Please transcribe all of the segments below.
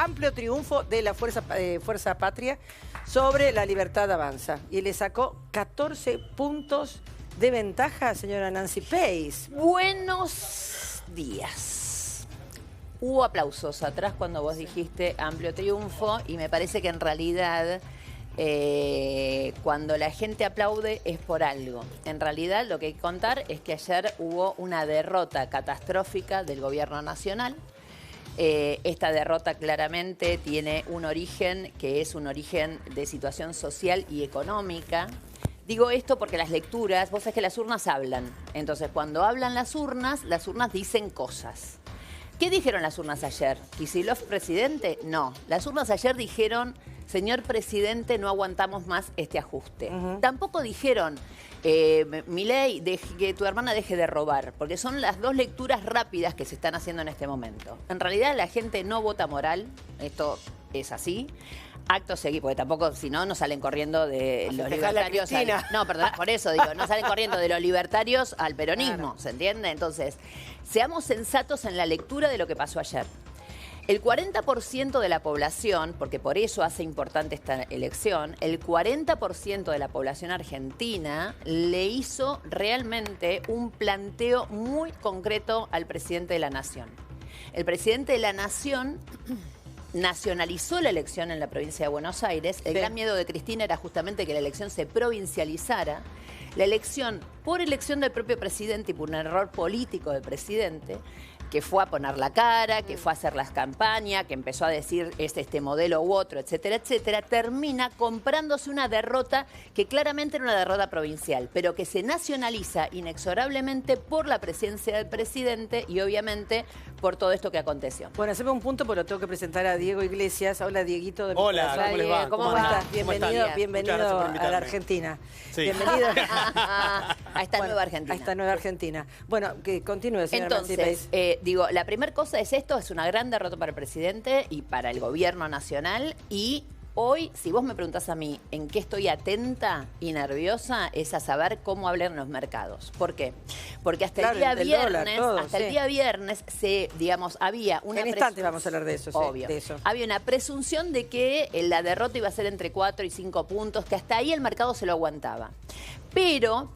amplio triunfo de la Fuerza Patria sobre la Libertad Avanza. Y le sacó 14 puntos de ventaja, señora Nancy Pace. Buenos días. Hubo aplausos atrás cuando vos dijiste amplio triunfo y me parece que en realidad cuando la gente aplaude es por algo. En realidad lo que hay que contar es que ayer hubo una derrota catastrófica del gobierno nacional. Esta derrota claramente tiene un origen que es un origen de situación social y económica. Digo esto porque las lecturas, vos sabés que las urnas hablan. Entonces, cuando hablan las urnas dicen cosas. ¿Qué dijeron las urnas ayer? ¿Kicillof presidente? No. Las urnas ayer dijeron, señor presidente, no aguantamos más este ajuste. Tampoco dijeron, Milei, que tu hermana deje de robar, porque son las dos lecturas rápidas que se están haciendo en este momento. En realidad la gente no vota moral, esto es así. Acto seguido, porque tampoco, si no, no salen corriendo de los libertarios. No, perdón, por eso digo, no salen corriendo de los libertarios al peronismo, claro. ¿Se entiende? Entonces, seamos sensatos en la lectura de lo que pasó ayer. El 40% de la población, porque por eso hace importante esta elección, el 40% de la población argentina le hizo realmente un planteo muy concreto al presidente de la Nación. El presidente de la Nación nacionalizó la elección en la provincia de Buenos Aires. El gran miedo de Cristina era justamente que la elección se provincializara. La elección, por elección del propio presidente y por un error político del presidente, que fue a poner la cara, que fue a hacer las campañas, que empezó a decir es este modelo u otro, etcétera, etcétera, termina comprándose una derrota que claramente era una derrota provincial, pero que se nacionaliza inexorablemente por la presencia del presidente y obviamente por todo esto que aconteció. Bueno, haceme un punto porque lo tengo que presentar a Diego Iglesias. Hola, Dieguito. De Hola, ¿cómo les va? ¿Cómo estás? Bienvenido a la Argentina. Sí. Bienvenido a esta nueva Argentina. A esta nueva Argentina. Bueno, que continúe, señora. Entonces, digo, la primera cosa es esto, es una gran derrota para el presidente y para el gobierno nacional. Y hoy, si vos me preguntás a mí en qué estoy atenta y nerviosa, es a saber cómo hablan los mercados. ¿Por qué? Porque hasta el día viernes, digamos, había una En instante vamos a hablar de eso, obvio, de eso. Había una presunción de que la derrota iba a ser entre 4 y 5 puntos, que hasta ahí el mercado se lo aguantaba. Pero,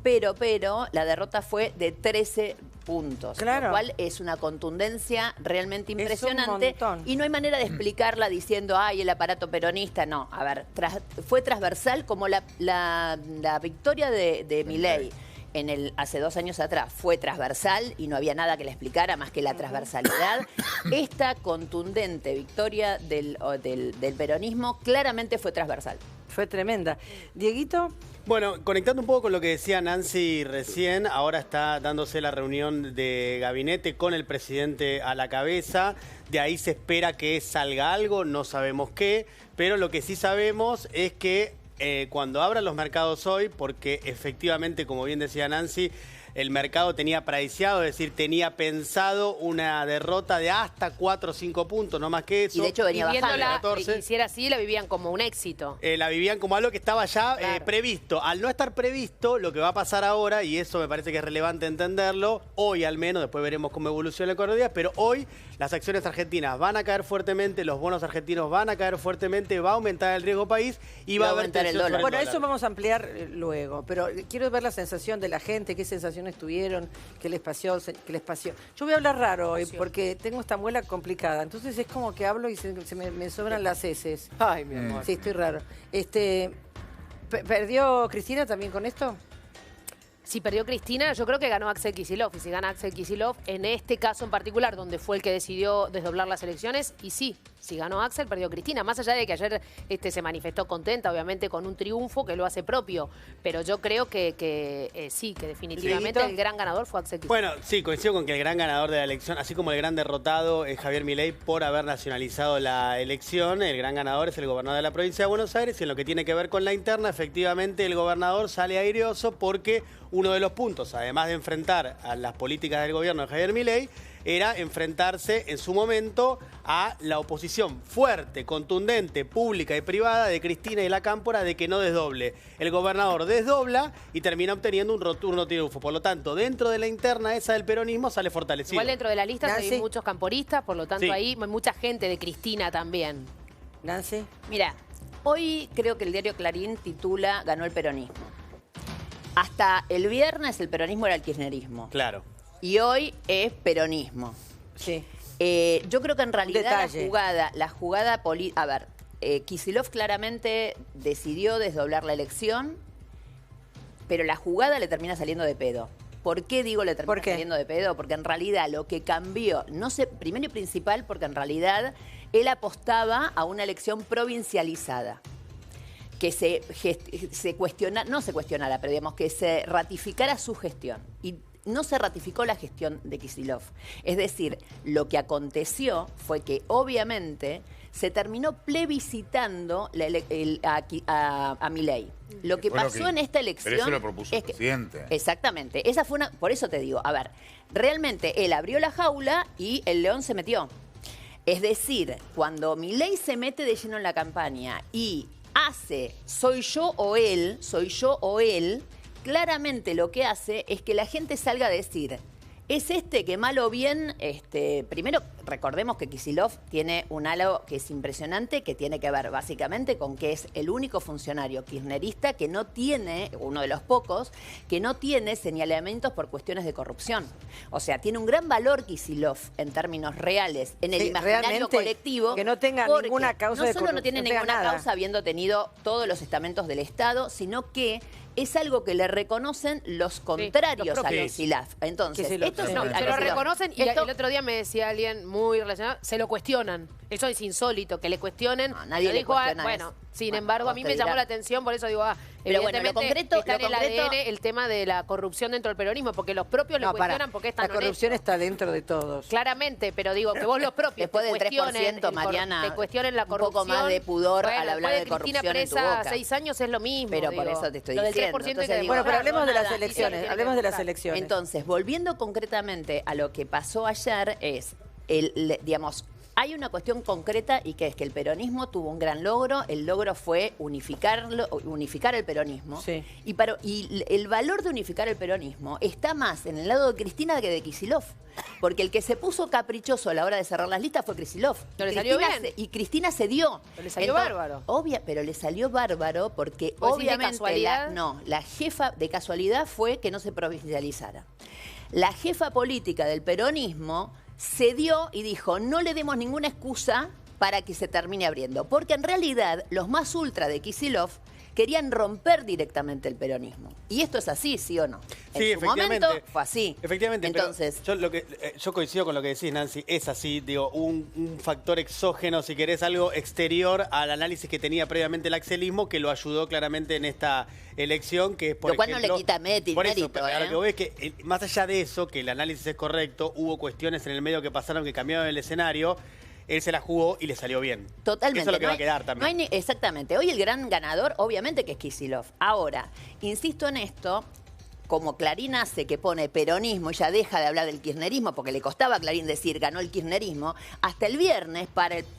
la derrota fue de 13 puntos, claro. Lo cual es una contundencia realmente impresionante. Es un montón. Y no hay manera de explicarla diciendo, ay, el aparato peronista. No, a ver, fue transversal como la victoria de Milei hace 2 años atrás fue transversal y no había nada que le explicara más que la transversalidad. Esta contundente victoria del peronismo claramente fue transversal. Fue tremenda. Dieguito. Bueno, conectando un poco con lo que decía Nancy recién, ahora está dándose la reunión de gabinete con el presidente a la cabeza. De ahí se espera que salga algo, no sabemos qué, pero lo que sí sabemos es que cuando abran los mercados hoy, porque efectivamente, como bien decía Nancy, el mercado tenía prediciado, es decir, tenía pensado una derrota de hasta 4 o 5 puntos, no más que eso. Y de hecho venía bajando. 14. Si era así, la vivían como un éxito. La vivían como algo que estaba ya claro. Previsto. Al no estar previsto, lo que va a pasar ahora, y eso me parece que es relevante entenderlo, hoy al menos, después veremos cómo evoluciona el correr de días, pero hoy las acciones argentinas van a caer fuertemente, los bonos argentinos van a caer fuertemente, va a aumentar el riesgo país y va a haber el dólar. Bueno, eso vamos a ampliar luego, pero quiero ver la sensación de la gente, qué sensaciones tuvieron, qué les pasó. Yo voy a hablar raro hoy porque tengo esta muela complicada, entonces es como que hablo y me sobran las heces. Ay, mi amor. Sí, estoy raro. ¿Perdió Cristina también con esto? Si perdió Cristina, yo creo que ganó Axel Kicillof. Y si gana Axel Kicillof, en este caso en particular, donde fue el que decidió desdoblar las elecciones, y sí, si ganó Axel, perdió Cristina. Más allá de que ayer se manifestó contenta, obviamente, con un triunfo que lo hace propio. Pero yo creo que sí, que definitivamente el gran ganador fue Axel Kicillof. Bueno, sí, coincido con que el gran ganador de la elección, así como el gran derrotado es Javier Milei por haber nacionalizado la elección, el gran ganador es el gobernador de la provincia de Buenos Aires. Y en lo que tiene que ver con la interna, efectivamente, el gobernador sale aireoso porque uno de los puntos, además de enfrentar a las políticas del gobierno de Javier Milei, era enfrentarse en su momento a la oposición fuerte, contundente, pública y privada de Cristina y la Cámpora de que no desdoble. El gobernador desdobla y termina obteniendo un rotundo triunfo. Por lo tanto, dentro de la interna esa del peronismo sale fortalecido. Igual dentro de la lista Nancy. hay muchos camporistas, por lo tanto Sí. ahí hay mucha gente de Cristina también. Nancy. Mira, hoy creo que el diario Clarín titula Ganó el peronismo. Hasta el viernes el peronismo era el kirchnerismo. Claro. Y hoy es peronismo. Sí. Yo creo que en realidad detalle. la jugada política... A ver, Kicillof claramente decidió desdoblar la elección, pero la jugada le termina saliendo de pedo. ¿Por qué digo le termina ¿Por qué? saliendo de pedo? Porque en realidad lo que cambió, no sé, primero y principal, porque en realidad él apostaba a una elección provincializada. Que se cuestionara, no se cuestionara, pero digamos que se ratificara su gestión. Y no se ratificó la gestión de Kicillof. Es decir, lo que aconteció fue que obviamente se terminó plebiscitando a Milei. Lo que Fue lo pasó que- en esta elección... pero eso lo propuso el es que- presidente. Exactamente. Esa fue una... Por eso te digo, a ver, realmente él abrió la jaula y el león se metió. Es decir, cuando Milei se mete de lleno en la campaña y hace soy yo o él, claramente lo que hace es que la gente salga a decir, es que mal o bien, primero recordemos que Kicillof tiene un halo que es impresionante, que tiene que ver básicamente con que es el único funcionario kirchnerista que no tiene, uno de los pocos, que no tiene señalamientos por cuestiones de corrupción. O sea, tiene un gran valor Kicillof en términos reales, en el Sí, imaginario realmente, colectivo. que no tenga porque ninguna causa de no solo no tiene corrupción, ninguna nada. causa habiendo tenido todos los estamentos del Estado, sino que es algo que le reconocen los contrarios los a propios. los SILAF. Entonces, Kicillof. esto es No, a se lo Kicillof. reconocen y Esto- el otro día me decía alguien muy relacionado, se lo cuestionan. Eso es insólito, que le cuestionen. No, nadie Lo le dijo, cuestiona bueno, eso. sin Bueno, embargo, a vos mí te me llamó dirás. la atención, por eso digo, Pero bueno, lo evidentemente concreto- está en lo el concreto- ADN el tema de la corrupción dentro del peronismo, porque los propios le No, cuestionan porque es tan la corrupción honesto. está dentro de todos. Claramente, pero digo que vos los propios Después te del cuestionen 3%, Mariana, te cuestionen la un poco corrupción. más de pudor Bueno, al hablar de después Cristina corrupción en tu presa boca. 6 años es lo mismo. Pero por digo. eso te estoy Lo del diciendo. 3% hay Entonces que digo, Bueno, pero demostrarlo, hablemos de las nada. elecciones. Tiene que Hablemos de las demostrar. elecciones. Entonces, volviendo concretamente a lo que pasó ayer, es, digamos, hay una cuestión concreta y que es que el peronismo tuvo un gran logro. El logro fue unificar el peronismo. Sí. Y el valor de unificar el peronismo está más en el lado de Cristina que de Kicillof. Porque el que se puso caprichoso a la hora de cerrar las listas fue Kicillof. Pero Y le salió Cristina bien. y Cristina cedió. Pero le salió bárbaro. Pero le salió bárbaro porque ¿Vos decís de obviamente casualidad? la jefa de casualidad fue que no se provincializara. La jefa política del peronismo cedió y dijo, no le demos ninguna excusa para que se termine abriendo. Porque en realidad los más ultra de Kicillof querían romper directamente el peronismo. Y esto es así, ¿sí o no? Sí, En su momento efectivamente. fue así. Efectivamente, Entonces, pero yo coincido con lo que decís, Nancy, es así, digo, un factor exógeno, si querés, algo exterior al análisis que tenía previamente el axelismo, que lo ayudó claramente en esta elección, que es por Lo cual no ejemplo, le quita por eso, mérito, pero a lo ¿eh? que voy es que, más allá de eso, que el análisis es correcto, hubo cuestiones en el medio que pasaron que cambiaron el escenario, él se la jugó y le salió bien. Totalmente. Eso es lo que No va a hay- quedar también. Exactamente. Hoy el gran ganador, obviamente, que es Kicillof. Ahora, insisto en esto, como Clarín hace que pone peronismo y ya deja de hablar del kirchnerismo, porque le costaba a Clarín decir ganó el kirchnerismo, hasta el viernes,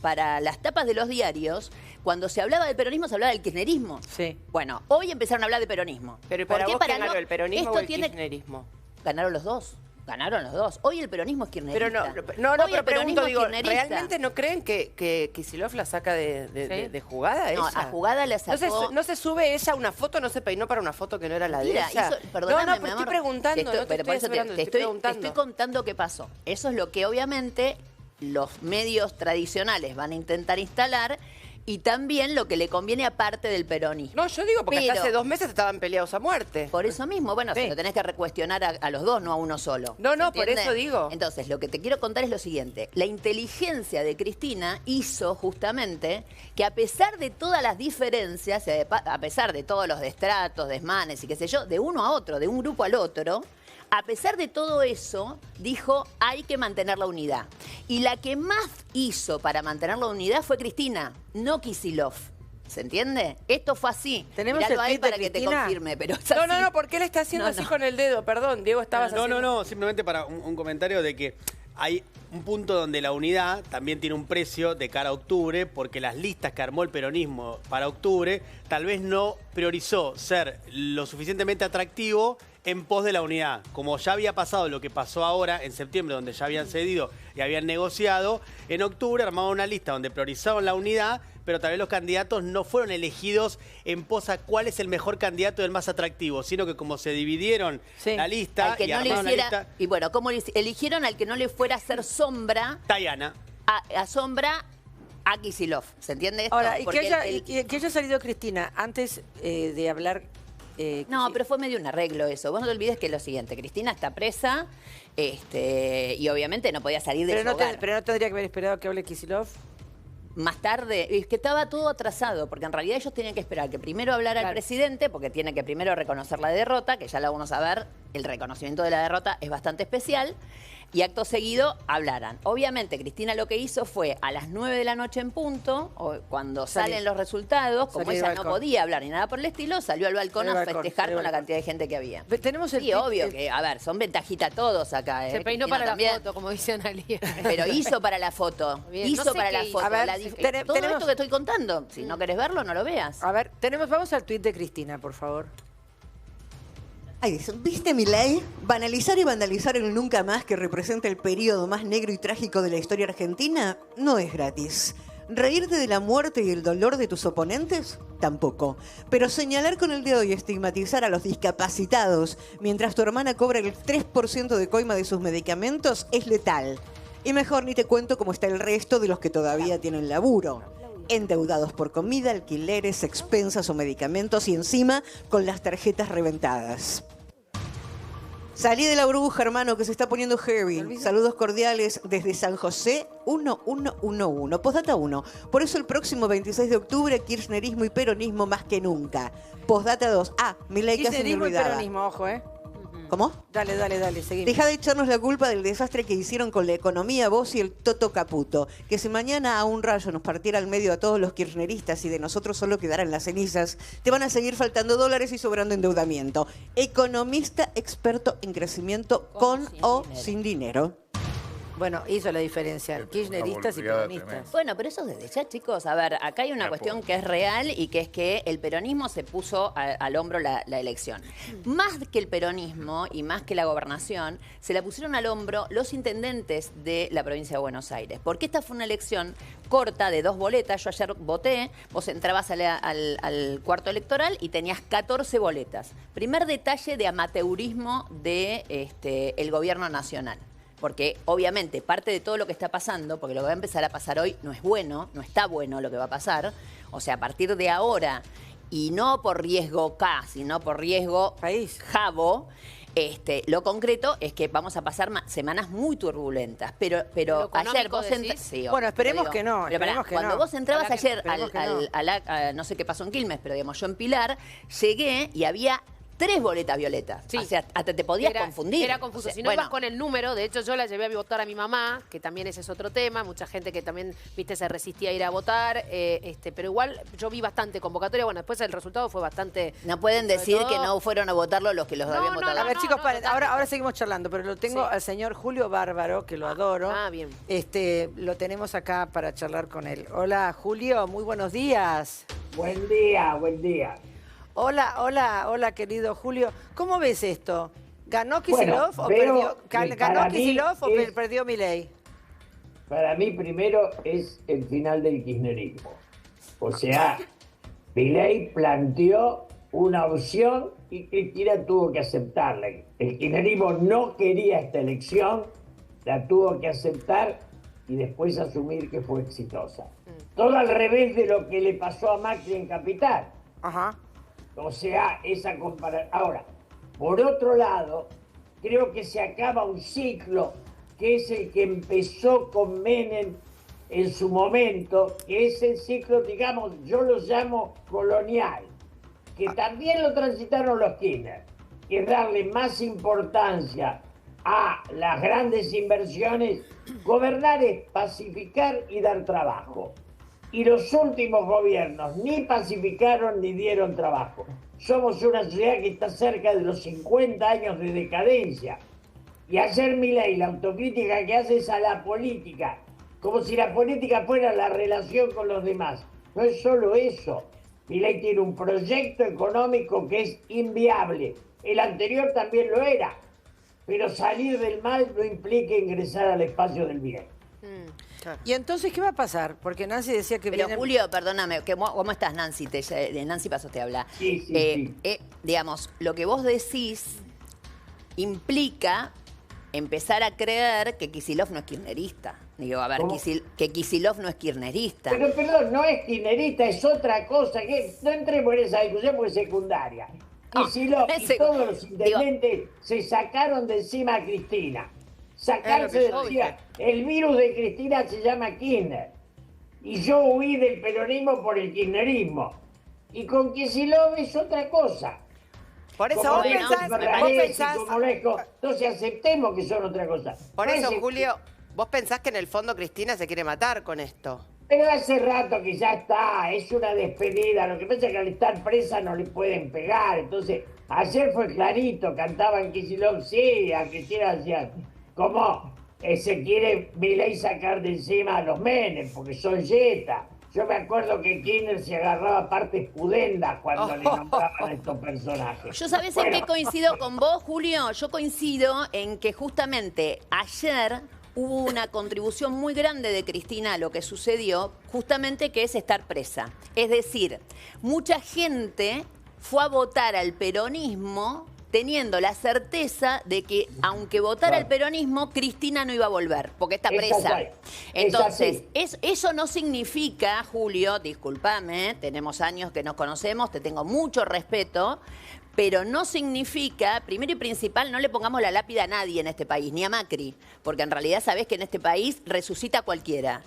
para las tapas de los diarios, cuando se hablaba del peronismo, se hablaba del kirchnerismo. Sí. Bueno, hoy empezaron a hablar de peronismo. Pero ¿Por para qué? vos, ¿quién ganó, no- el peronismo esto o el tiene- kirchnerismo? Ganaron los dos. Ganaron los dos. Hoy el peronismo es kirchnerista. Pero Hoy pero el peronismo pregunto, es digo, kirchnerista. ¿realmente no creen que Kicillof la saca de jugada No, ella? a jugada la sacó. No se sube ella a una foto, no se peinó para una foto que no era la de Mira, ella. perdóname, no, mi pero amor. estoy preguntando, no te pero por estoy eso asegurando, te estoy te preguntando. estoy contando qué pasó. Eso es lo que obviamente los medios tradicionales van a intentar instalar y también lo que le conviene aparte del peronismo. No, yo digo, porque hasta Pero- hace 2 meses estaban peleados a muerte. Por eso mismo, bueno, Sí. se lo tenés que recuestionar a los dos, no a uno solo. No, no, ¿Se por entiende? eso digo. Entonces, lo que te quiero contar es lo siguiente. La inteligencia de Cristina hizo justamente que a pesar de todas las diferencias, a pesar de todos los destratos, desmanes y qué sé yo, de uno a otro, de un grupo al otro, a pesar de todo eso, dijo, hay que mantener la unidad. Y la que más hizo para mantener la unidad fue Cristina, no Kicillof. ¿Se entiende? Esto fue así. ¿Tenemos Miralo el ahí tweet de para que te Cristina? confirme, pero es No, así. no, no, ¿por qué le está haciendo No, así no. con el dedo? Perdón, Diego, estabas haciendo... No, simplemente para un comentario de que hay un punto donde la unidad también tiene un precio de cara a octubre, porque las listas que armó el peronismo para octubre tal vez no priorizó ser lo suficientemente atractivo en pos de la unidad. Como ya había pasado lo que pasó ahora en septiembre, donde ya habían cedido y habían negociado, en octubre armaban una lista donde priorizaban la unidad, pero tal vez los candidatos no fueron elegidos en pos a cuál es el mejor candidato y el más atractivo, sino que como se dividieron la lista que y no le armaron hiciera, la lista... y bueno, como eligieron al que no le fuera a hacer sombra, Tayana. a sombra a Kicillof, ¿se entiende esto? Ahora, y Porque que haya salido Cristina antes de hablar... no, pero fue medio un arreglo eso. Vos no te olvides que es lo siguiente, Cristina está presa y obviamente no podía salir de su hogar. Pero no tendría que haber esperado que hable Kicillof. Más tarde, es que estaba todo atrasado, porque en realidad ellos tenían que esperar que primero hablara el presidente, porque tiene que primero reconocer la derrota, que ya la vamos a ver, el reconocimiento de la derrota es bastante especial, y acto seguido hablaran. Obviamente, Cristina lo que hizo fue a las 9 de la noche en punto, o cuando salen los resultados, como ella no podía hablar ni nada por el estilo, salió al balcón a festejar con la cantidad de gente que había. Tenemos el sí, obvio que, a ver, son ventajita todos acá. Se peinó Cristina para también. la foto, como dice Analia. Pero hizo para la foto. Bien, Hizo no sé para qué la hizo. foto. A ver, Todo esto que estoy contando, si no querés verlo, no lo veas. A ver, vamos al tuit de Cristina, por favor. Ahí dice, ¿viste Milei? Banalizar y vandalizar el nunca más que representa el periodo más negro y trágico de la historia argentina no es gratis. ¿Reírte de la muerte y el dolor de tus oponentes? Tampoco. Pero señalar con el dedo y estigmatizar a los discapacitados mientras tu hermana cobra el 3% de coima de sus medicamentos es letal. Y mejor ni te cuento cómo está el resto de los que todavía tienen laburo. Endeudados por comida, alquileres, expensas o medicamentos y encima con las tarjetas reventadas. Salí de la burbuja, hermano, que se está poniendo heavy. Saludos cordiales desde San José 1111. Postdata 1. Por eso el próximo 26 de octubre, kirchnerismo y peronismo más que nunca. Postdata 2. Milei casi me Kirchnerismo y olvidaba. peronismo, ojo, ¿Cómo? Dale, seguimos. Deja de echarnos la culpa del desastre que hicieron con la economía vos y el Toto Caputo. Que si mañana a un rayo nos partiera al medio a todos los kirchneristas y de nosotros solo quedaran las cenizas, te van a seguir faltando dólares y sobrando endeudamiento. Economista experto en crecimiento con o sin dinero. Bueno, hizo la diferencia. Kirchneristas y peronistas. Bueno, pero eso desde ya, chicos. A ver, acá hay una cuestión que es real y que es que el peronismo se puso al hombro la elección. Más que el peronismo y más que la gobernación, se la pusieron al hombro los intendentes de la provincia de Buenos Aires. Porque esta fue una elección corta de 2 boletas. Yo ayer voté, vos entrabas al cuarto electoral y tenías 14 boletas. Primer detalle de amateurismo de el gobierno nacional. Porque obviamente parte de todo lo que está pasando, porque lo que va a empezar a pasar hoy no es bueno, no está bueno lo que va a pasar. O sea, a partir de ahora, y no por riesgo K, sino por riesgo país, Jabo, lo concreto es que vamos a pasar semanas muy turbulentas. Pero ayer vos sí, bueno, esperemos que no. Cuando vos entrabas ayer no sé qué pasó en Quilmes, pero digamos, yo en Pilar llegué y había 3 boletas violetas. Sí. O sea, hasta te podías confundir. Era confuso. Si no ibas con el número, de hecho yo la llevé a votar a mi mamá, que también ese es otro tema, mucha gente que también, viste, se resistía a ir a votar, pero igual yo vi bastante convocatoria, bueno, después el resultado fue bastante... No pueden decir que no fueron a votarlo los que los habían votado. A ver, chicos, ahora seguimos charlando, pero lo tengo al señor Julio Bárbaro, que lo adoro. Bien. Lo tenemos acá para charlar con él. Hola, Julio, muy buenos días. Buen día. Hola, querido Julio. ¿Cómo ves esto? ¿Ganó Kicillof o perdió Milei? Para mí, primero, es el final del kirchnerismo. O sea, Milei planteó una opción y Cristina tuvo que aceptarla. El kirchnerismo no quería esta elección, la tuvo que aceptar y después asumir que fue exitosa. Todo al revés de lo que le pasó a Macri en Capital. Ajá. O sea, esa comparación. Ahora, por otro lado, creo que se acaba un ciclo que es el que empezó con Menem en su momento, que es el ciclo, digamos, yo lo llamo colonial, que también lo transitaron los Kirchner, que es darle más importancia a las grandes inversiones. Gobernar es pacificar y dar trabajo. Y los últimos gobiernos ni pacificaron ni dieron trabajo. Somos una sociedad que está cerca de los 50 años de decadencia. Y ayer Milei, la autocrítica que hace es a la política, como si la política fuera la relación con los demás. No es solo eso. Milei tiene un proyecto económico que es inviable. El anterior también lo era. Pero salir del mal no implica ingresar al espacio del bien. Y entonces, ¿qué va a pasar? Porque Nancy decía que Pero viene... Julio, perdóname, ¿cómo estás, Nancy? Nancy Pasos te habla. Sí. Digamos, lo que vos decís implica empezar a creer que Kicillof no es kirchnerista. Digo, a ver, que Kicillof no es kirchnerista. Pero perdón, no es kirchnerista, es otra cosa. No entremos en esa discusión porque es secundaria. Kicillof y todos los intendentes se sacaron de encima a Cristina. Sacarse de encima. El virus de Cristina se llama Kirchner. Y yo huí del peronismo por el kirchnerismo. Y con Kicillof es otra cosa. Por eso Como vos Néstor pensás, Ferraresi, como Lesco. Entonces aceptemos que son otra cosa. por eso, Parece- Julio, vos pensás que en el fondo Cristina se quiere matar con esto. Pero hace rato que ya está, es una despedida. Lo que pasa es que al estar presa no le pueden pegar. Entonces, ayer fue clarito, cantaban Kicillof, sí, a Cristina decían, ¿cómo se quiere Milei sacar de encima a los Menem? Porque son yetas. Yo me acuerdo que Kirchner se agarraba partes pudendas cuando le nombraban a estos personajes. Yo sabés en qué coincido con vos, Julio. Yo coincido en que justamente ayer hubo una contribución muy grande de Cristina a lo que sucedió, justamente que es estar presa. Es decir, mucha gente fue a votar al peronismo teniendo la certeza de que aunque votara al peronismo, Cristina no iba a volver, porque está presa. Entonces, eso no significa, Julio, discúlpame, tenemos años que nos conocemos, te tengo mucho respeto, pero no significa, primero y principal, no le pongamos la lápida a nadie en este país, ni a Macri, porque en realidad sabés que en este país resucita cualquiera.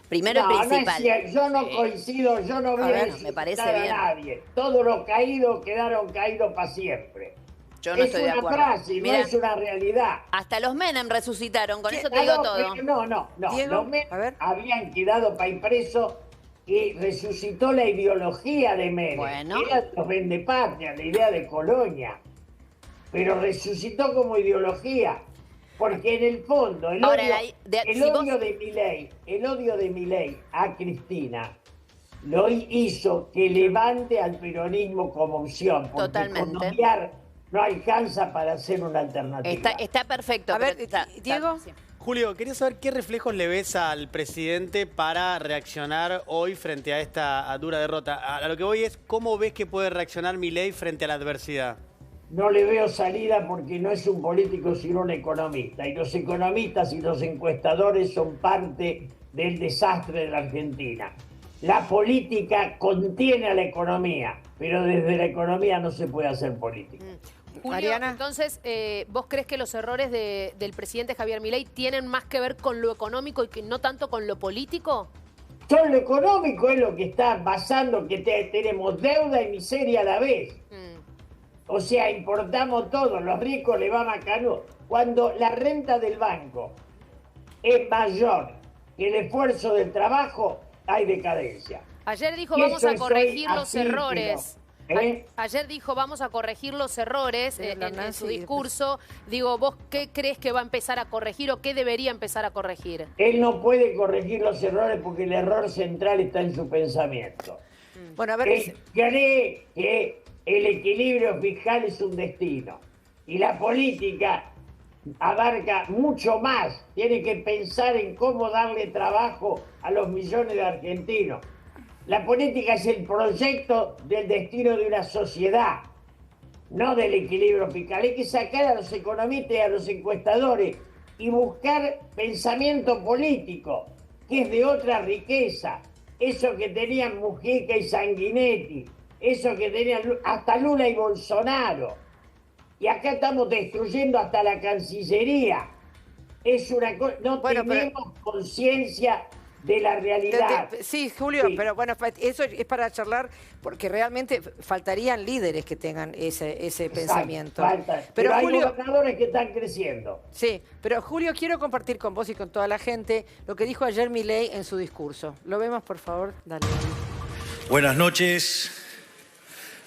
Primero y principal. Yo no coincido, yo no voy a me parece a bien. nadie. Todos los caídos quedaron caídos para siempre. Yo no es estoy de una acuerdo. frase, Mirá, no es una realidad. hasta los Menem resucitaron, con eso te digo todo. No. Diego, Los Menem a ver. habían quedado para impreso y resucitó la ideología de Menem. Bueno. Era los vendepatria, la idea de Colonia. Pero resucitó como ideología. Porque en el fondo, el Ahora, odio de Milei a Cristina lo hizo que levante al peronismo como opción. Porque Totalmente. con odiar no alcanza para hacer una alternativa. Está perfecto. A ver, pero Diego. sí. Julio, quería saber qué reflejos le ves al presidente para reaccionar hoy frente a esta dura derrota. A lo que voy es, ¿cómo ves que puede reaccionar Milei frente a la adversidad? No le veo salida porque no es un político sino un economista. Y los economistas y los encuestadores son parte del desastre de la Argentina. La política contiene a la economía, pero desde la economía no se puede hacer política. Julio, Mariana. entonces, ¿vos crees que los errores del presidente Javier Milei tienen más que ver con lo económico y que no tanto con lo político? Todo lo económico es lo que está basando que tenemos deuda y miseria a la vez. O sea, importamos todo, los ricos le va macano. Cuando la renta del banco es mayor que el esfuerzo del trabajo, hay decadencia. Ayer dijo, Y vamos eso a es corregir hoy los así, errores. ¿eh? Ayer dijo, vamos a corregir los errores Sí, la en Nancy, su discurso. Digo, ¿vos qué crees que va a empezar a corregir o qué debería empezar a corregir? Él no puede corregir los errores porque el error central está en su pensamiento. Bueno, a ver, Él cree que el equilibrio fiscal es un destino y la política abarca mucho más. Tiene que pensar en cómo darle trabajo a los millones de argentinos. La política es el proyecto del destino de una sociedad, no del equilibrio fiscal. Hay que sacar a los economistas y a los encuestadores y buscar pensamiento político, que es de otra riqueza. Eso que tenían Mujica y Sanguinetti, eso que tenían hasta Lula y Bolsonaro. Y acá estamos destruyendo hasta la Cancillería. Es una cosa, no Bueno, pero- tenemos conciencia de la realidad. Sí, Julio, Sí. pero bueno, eso es para charlar porque realmente faltarían líderes que tengan ese pensamiento. Falta. Pero hay Julio, gobernadores que están creciendo. sí, pero Julio, quiero compartir con vos y con toda la gente lo que dijo ayer Milei en su discurso. ¿Lo vemos, por favor? Dale. Buenas noches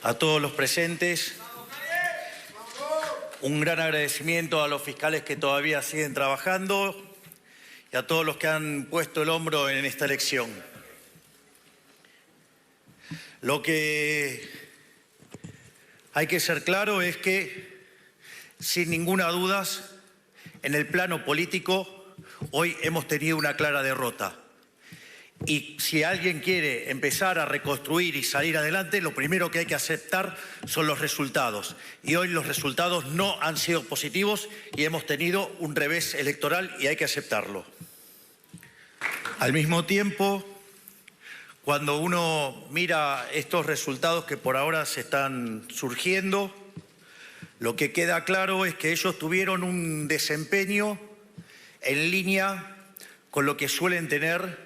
a todos los presentes. Un gran agradecimiento a los fiscales que todavía siguen trabajando y a todos los que han puesto el hombro en esta elección. Lo que hay que ser claro es que, sin ninguna duda, en el plano político, hoy hemos tenido una clara derrota. Y si alguien quiere empezar a reconstruir y salir adelante, lo primero que hay que aceptar son los resultados. Y hoy los resultados no han sido positivos y hemos tenido un revés electoral y hay que aceptarlo. Al mismo tiempo, cuando uno mira estos resultados que por ahora se están surgiendo, lo que queda claro es que ellos tuvieron un desempeño en línea con lo que suelen tener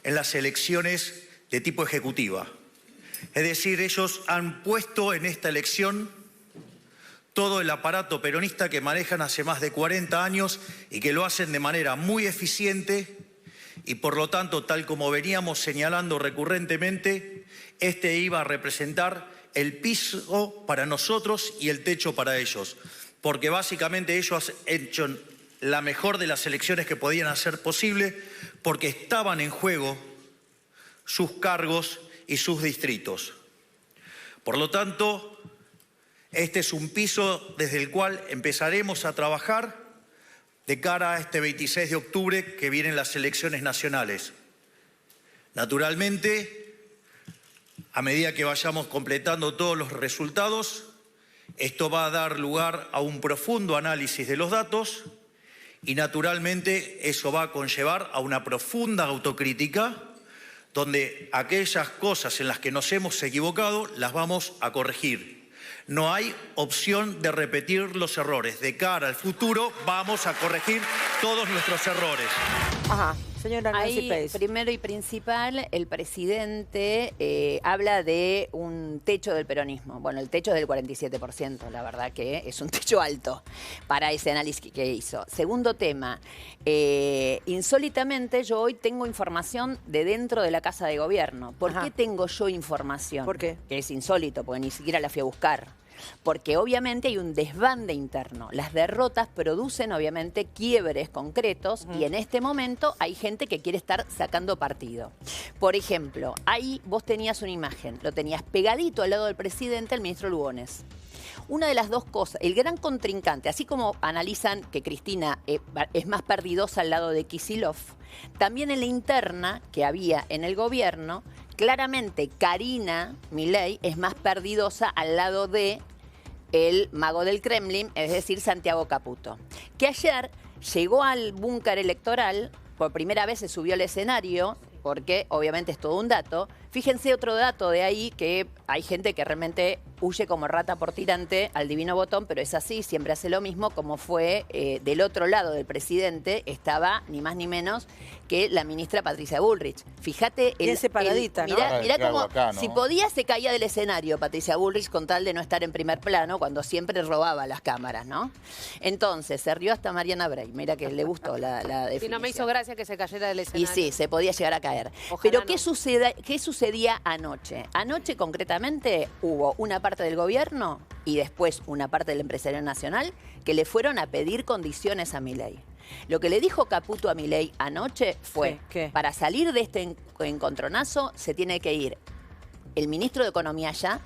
en las elecciones de tipo ejecutiva. Es decir, ellos han puesto en esta elección todo el aparato peronista que manejan hace más de 40 años y que lo hacen de manera muy eficiente y por lo tanto, tal como veníamos señalando recurrentemente, este iba a representar el piso para nosotros y el techo para ellos, porque básicamente ellos han hecho la mejor de las elecciones que podían hacer posible, porque estaban en juego sus cargos y sus distritos. Por lo tanto, este es un piso desde el cual empezaremos a trabajar de cara a este 26 de octubre que vienen las elecciones nacionales. Naturalmente, a medida que vayamos completando todos los resultados, esto va a dar lugar a un profundo análisis de los datos y naturalmente eso va a conllevar a una profunda autocrítica donde aquellas cosas en las que nos hemos equivocado las vamos a corregir. No hay opción de repetir los errores. De cara al futuro vamos a corregir todos nuestros errores. Ajá. Señora Nancy Ahí, Pace. primero y principal, el presidente habla de un techo del peronismo. Bueno, el techo es del 47%, la verdad que es un techo alto para ese análisis que hizo. Segundo tema, insólitamente yo hoy tengo información de dentro de la Casa de Gobierno. ¿Por qué tengo yo información? ¿Por qué? Que es insólito, porque ni siquiera la fui a buscar. Porque obviamente hay un desbande interno. Las derrotas producen obviamente quiebres concretos y en este momento hay gente que quiere estar sacando partido. Por ejemplo, ahí vos tenías una imagen, lo tenías pegadito al lado del presidente, el ministro Lugones. Una de las dos cosas, el gran contrincante, así como analizan que Cristina es más perdidosa al lado de Kicillof, también en la interna que había en el gobierno, claramente Karina Milei es más perdidosa al lado de el mago del Kremlin, es decir, Santiago Caputo, que ayer llegó al búnker electoral, por primera vez se subió al escenario, porque obviamente es todo un dato. Fíjense otro dato de ahí, que hay gente que realmente huye como rata por tirante al divino botón, pero es así, siempre hace lo mismo, como fue del otro lado del presidente, estaba ni más ni menos que la ministra Patricia Bullrich. Fíjate, bien separadita, ¿no? Mirá cómo, acá, ¿no? si podía se caía del escenario Patricia Bullrich con tal de no estar en primer plano, cuando siempre robaba las cámaras, ¿no? Entonces, se rió hasta Mariana Bray, mira que le gustó la definición. Y no me hizo gracia que se cayera del escenario. Y sí, se podía llegar a caer. Ojalá Pero no. ¿qué sucedía anoche? Anoche, concretamente, hubo una parte del gobierno y después una parte del empresariado nacional que le fueron a pedir condiciones a Milei. Lo que le dijo Caputo a Milei anoche fue, ¿Qué? para salir de este encontronazo se tiene que ir el ministro de Economía ya,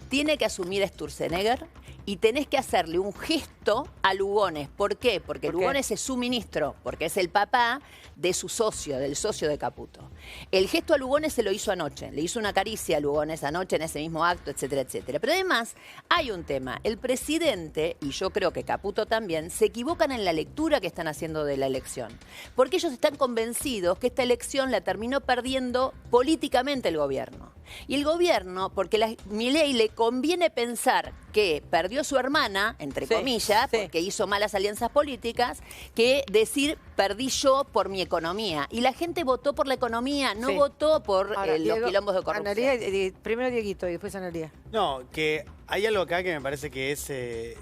tiene que asumir a Sturzenegger y tenés que hacerle un gesto a Lugones. ¿Por qué? Porque Lugones es su ministro, porque es el papá de su socio, del socio de Caputo. El gesto a Lugones se lo hizo anoche, le hizo una caricia a Lugones anoche en ese mismo acto, etcétera, etcétera. Pero además hay un tema, el presidente, y yo creo que Caputo también, se equivocan en la lectura que están haciendo de la elección. Porque ellos están convencidos que esta elección la terminó perdiendo políticamente el gobierno. Y el gobierno, porque a Milei le conviene pensar que perdió su hermana, entre comillas, porque hizo malas alianzas políticas, que decir perdí yo por mi economía. Y la gente votó por la economía, no votó por Ahora, los quilombos de corrupción. Analía, primero Dieguito y después Analía. No, que hay algo acá que me parece que es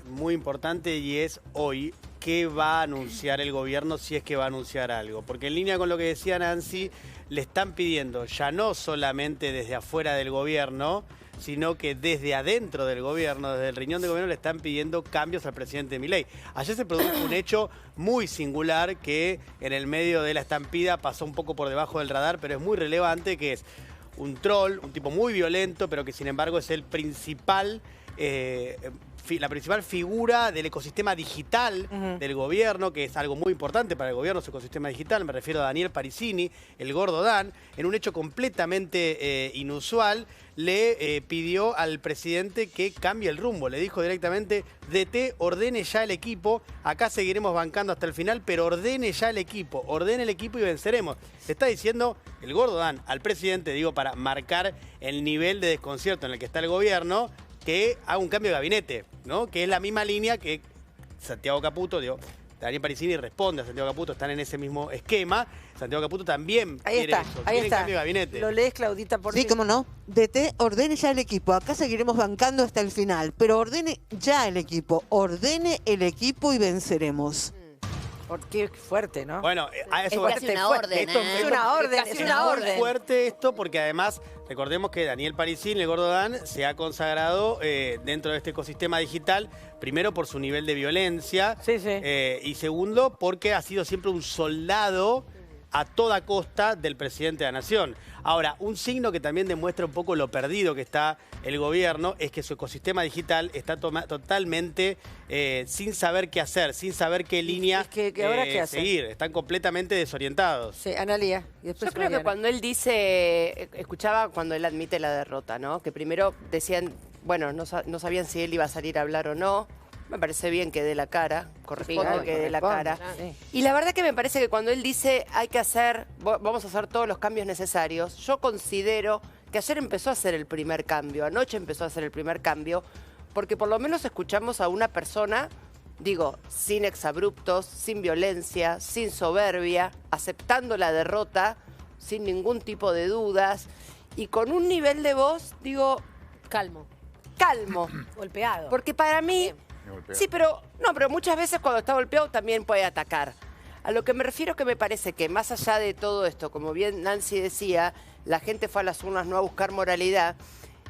muy importante y es hoy qué va a anunciar el gobierno si es que va a anunciar algo. Porque en línea con lo que decía Nancy, le están pidiendo ya no solamente desde afuera del gobierno, sino que desde adentro del gobierno, desde el riñón del gobierno, le están pidiendo cambios al presidente Milei. Ayer se produjo un hecho muy singular que en el medio de la estampida pasó un poco por debajo del radar, pero es muy relevante, que es un troll, un tipo muy violento, pero que sin embargo es el principal... la principal figura del ecosistema digital del gobierno, que es algo muy importante para el gobierno, su ecosistema digital. Me refiero a Daniel Parisini, el gordo Dan, en un hecho completamente inusual, le pidió al presidente que cambie el rumbo. Le dijo directamente: DT, ordene ya el equipo, acá seguiremos bancando hasta el final, pero ordene ya el equipo y venceremos. Le está diciendo el gordo Dan al presidente, digo, para marcar el nivel de desconcierto en el que está el gobierno, que haga un cambio de gabinete, ¿no? Que es la misma línea que Santiago Caputo, digo, Daniel Parisini responde a Santiago Caputo, están en ese mismo esquema. Santiago Caputo también quiere eso, quiere cambio de gabinete. ¿Lo lees, Claudita? Por Sí, cómo no. DT, ordene ya el equipo. Acá seguiremos bancando hasta el final, pero ordene ya el equipo. Ordene el equipo y venceremos. Qué fuerte, ¿no? Bueno, a eso Es casi una orden, Es una orden, es una muy orden. fuerte esto, porque además recordemos que Daniel Parisini, el gordo Dan, se ha consagrado dentro de este ecosistema digital, primero por su nivel de violencia, y segundo porque ha sido siempre un soldado a toda costa del presidente de la nación. Ahora, un signo que también demuestra un poco lo perdido que está el gobierno es que su ecosistema digital está totalmente sin saber qué hacer, sin saber qué línea ahora qué hacer. seguir. Están completamente desorientados. Sí, Analía. Y después Yo creo que cuando él dice, escuchaba cuando él admite la derrota, ¿no? Que primero decían, bueno, no sabían si él iba a salir a hablar o no. Me parece bien que dé la cara, corresponde que dé la cara. Y la verdad que me parece que cuando él dice vamos a hacer todos los cambios necesarios, yo considero que ayer empezó a hacer el primer cambio, anoche empezó a hacer el primer cambio, porque por lo menos escuchamos a una persona, digo, sin exabruptos, sin violencia, sin soberbia, aceptando la derrota, sin ningún tipo de dudas, y con un nivel de voz, digo, Calmo. golpeado. Porque para mí... Sí, pero muchas veces cuando está golpeado también puede atacar. A lo que me refiero es que me parece que más allá de todo esto, como bien Nancy decía, la gente fue a las urnas no a buscar moralidad.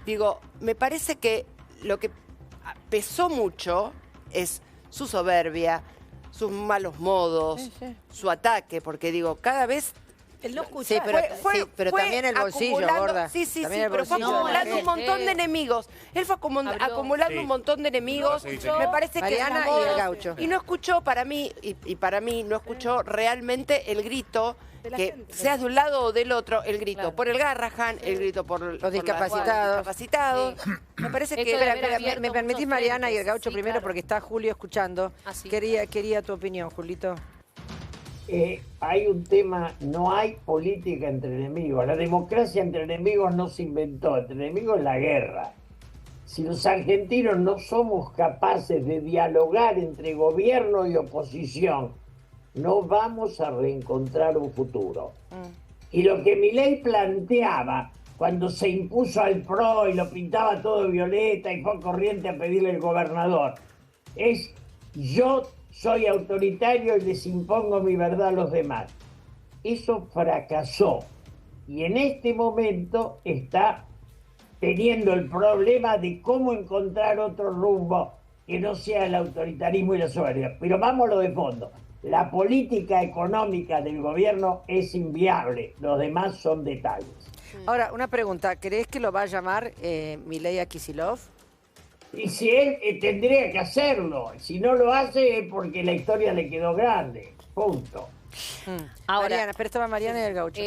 Digo, me parece que lo que pesó mucho es su soberbia, sus malos modos, su ataque, porque digo, cada vez... Él no escucha. Sí, pero también el bolsillo, gorda. Sí, también pero fue acumulando un montón de enemigos. Él fue acumulando un montón de enemigos. Me parece Mariana que y el Gaucho. Y no escuchó para mí, no escuchó realmente el grito, que seas de un lado o del otro, el grito. Claro. Por el Garrahan, el grito por los discapacitados. Sí. Me parece que... Espera, me permitís, Mariana y el Gaucho primero, porque está Julio escuchando. Quería tu opinión, Julito. Hay un tema, no hay política entre enemigos. La democracia entre enemigos no se inventó, entre enemigos es la guerra. Si los argentinos no somos capaces de dialogar entre gobierno y oposición, no vamos a reencontrar un futuro. Y lo que Milei planteaba cuando se impuso al PRO y lo pintaba todo violeta y fue corriente a pedirle al gobernador, es: yo soy autoritario y les impongo mi verdad a los demás. Eso fracasó. Y en este momento está teniendo el problema de cómo encontrar otro rumbo que no sea el autoritarismo y la soberbia. Pero vámonos de fondo. La política económica del gobierno es inviable. Los demás son detalles. Ahora, una pregunta. ¿Crees que lo va a llamar Milei a Kicillof? Y si él tendría que hacerlo, si no lo hace es porque la historia le quedó grande. Punto. Ahora, Mariana, pero estaba Mariana y el Gaucho.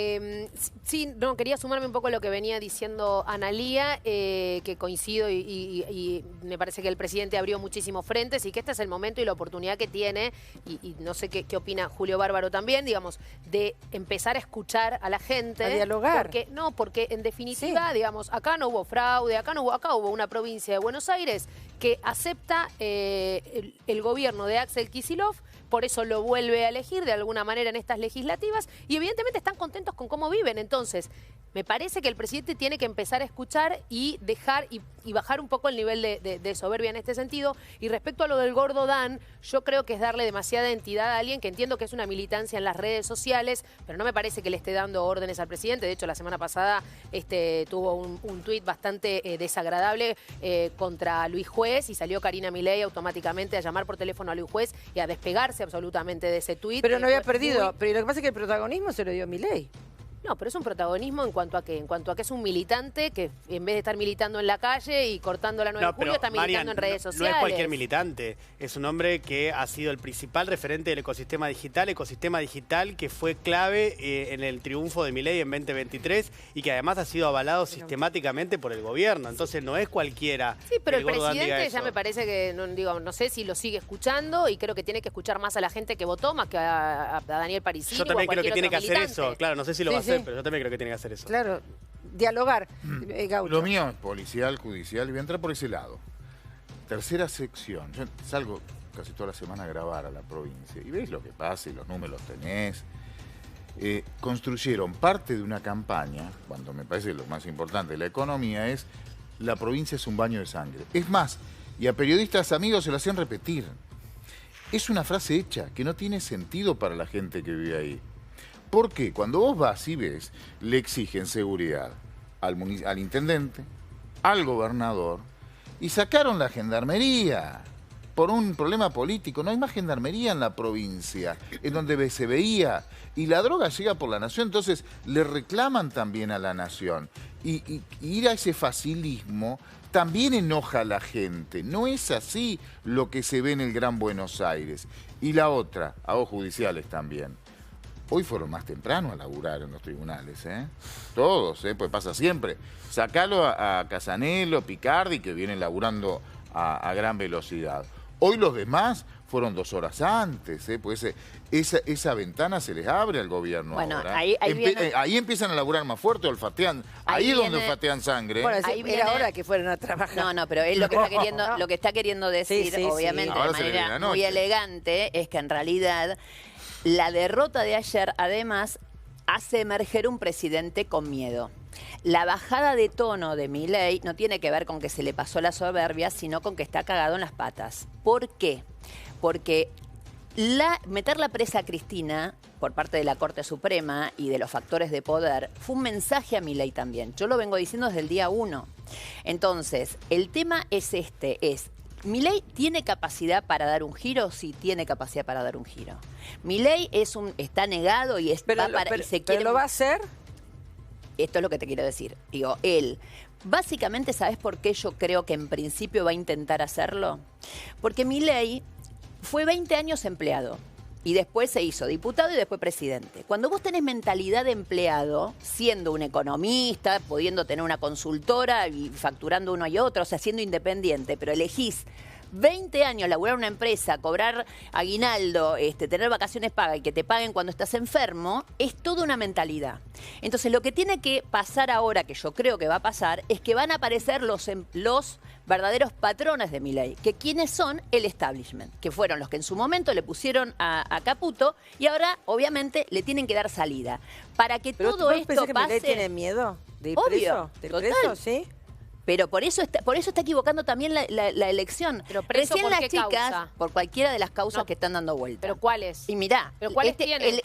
Quería sumarme un poco a lo que venía diciendo Analía, que coincido y me parece que el presidente abrió muchísimos frentes y que este es el momento y la oportunidad que tiene, y no sé qué opina Julio Bárbaro también, digamos, de empezar a escuchar a la gente. A dialogar. Porque en definitiva, digamos, acá no hubo fraude, acá hubo una provincia de Buenos Aires que acepta el gobierno de Axel Kicillof, por eso lo vuelve a elegir de alguna manera en esta propuestas legislativas y evidentemente están contentos con cómo viven. Entonces, me parece que el presidente tiene que empezar a escuchar y dejar y bajar un poco el nivel de soberbia en este sentido. Y respecto a lo del gordo Dan, yo creo que es darle demasiada entidad a alguien que entiendo que es una militancia en las redes sociales, pero no me parece que le esté dando órdenes al presidente. De hecho, la semana pasada tuvo un tuit bastante desagradable contra Luis Juez y salió Karina Milei automáticamente a llamar por teléfono a Luis Juez y a despegarse absolutamente de ese tuit. Pero no había perdido. Pero lo que pasa es que el protagonismo se lo dio Milei. No, pero es un protagonismo en cuanto a que es un militante que en vez de estar militando en la calle y cortando la 9 de julio, está militando en redes sociales. No es cualquier militante, es un hombre que ha sido el principal referente del ecosistema digital que fue clave en el triunfo de Milei en 2023 y que además ha sido avalado sistemáticamente por el gobierno. Entonces no es cualquiera. Sí, pero el presidente ya me parece que, no sé si lo sigue escuchando y creo que tiene que escuchar más a la gente que votó, más que a Daniel Parisino. Yo también creo que tiene que hacer militante. eso. Claro, no sé si lo va a hacer, pero yo también creo que tiene que hacer eso. Claro, dialogar. Gaucho. Lo mío es policial, judicial, y voy a entrar por ese lado. Tercera sección. Yo salgo casi toda la semana a grabar a la provincia y veis lo que pasa y los números los tenés. Construyeron parte de una campaña, cuando me parece lo más importante de la economía es la provincia es un baño de sangre. Es más, y a periodistas amigos se lo hacían repetir. Es una frase hecha que no tiene sentido para la gente que vive ahí. Porque cuando vos vas y ves, le exigen seguridad al intendente, al gobernador, y sacaron la gendarmería por un problema político. No hay más gendarmería en la provincia, en donde se veía, y la droga llega por la nación, entonces le reclaman también a la nación. Y ir a ese facilismo también enoja a la gente. No es así lo que se ve en el Gran Buenos Aires. Y la otra, hago judiciales también. Hoy fueron más temprano a laburar en los tribunales, ¿eh? Todos, pues pasa siempre. Sacalo a Casanelo, Picardi, que vienen laburando a gran velocidad. Hoy los demás fueron 2 horas antes, pues esa ventana se les abre al gobierno ahora. Ahí empiezan a laburar más fuerte, olfatean. Ahí es donde olfatean sangre. Bueno, era hora que fueran a trabajar. No, pero él lo que está queriendo decir, obviamente, de manera muy elegante, es que en realidad la derrota de ayer, además, hace emerger un presidente con miedo. La bajada de tono de Milei no tiene que ver con que se le pasó la soberbia, sino con que está cagado en las patas. ¿Por qué? Porque meterla presa a Cristina por parte de la Corte Suprema y de los factores de poder fue un mensaje a Milei también. Yo lo vengo diciendo desde el día 1. Entonces, el tema es ¿Milei tiene capacidad para dar un giro? Sí, tiene capacidad para dar un giro. Milei está negado y ¿pero lo va a hacer? Esto es lo que te quiero decir. Digo, él, básicamente, ¿sabes por qué yo creo que en principio va a intentar hacerlo? Porque Milei fue 20 años empleado y después se hizo diputado y después presidente. Cuando vos tenés mentalidad de empleado, siendo un economista, pudiendo tener una consultora y facturando uno y otro, o sea, siendo independiente, pero elegís 20 años laburar una empresa, cobrar aguinaldo, tener vacaciones pagas y que te paguen cuando estás enfermo, es toda una mentalidad. Entonces, lo que tiene que pasar ahora, que yo creo que va a pasar, es que van a aparecer los verdaderos patrones de Milei, que ¿quiénes son? El establishment, que fueron los que en su momento le pusieron a Caputo y ahora, obviamente, le tienen que dar salida. Para que todo esto pase... ¿Pero Milei tiene miedo de ir obvio, preso? ¿De preso, sí? Pero por eso está equivocando también la elección. Pero preso, recién ¿por las qué chicas, causa? por cualquiera de las causas que están dando vuelta. ¿Pero cuáles? Y mirá, ¿pero cuáles tienen?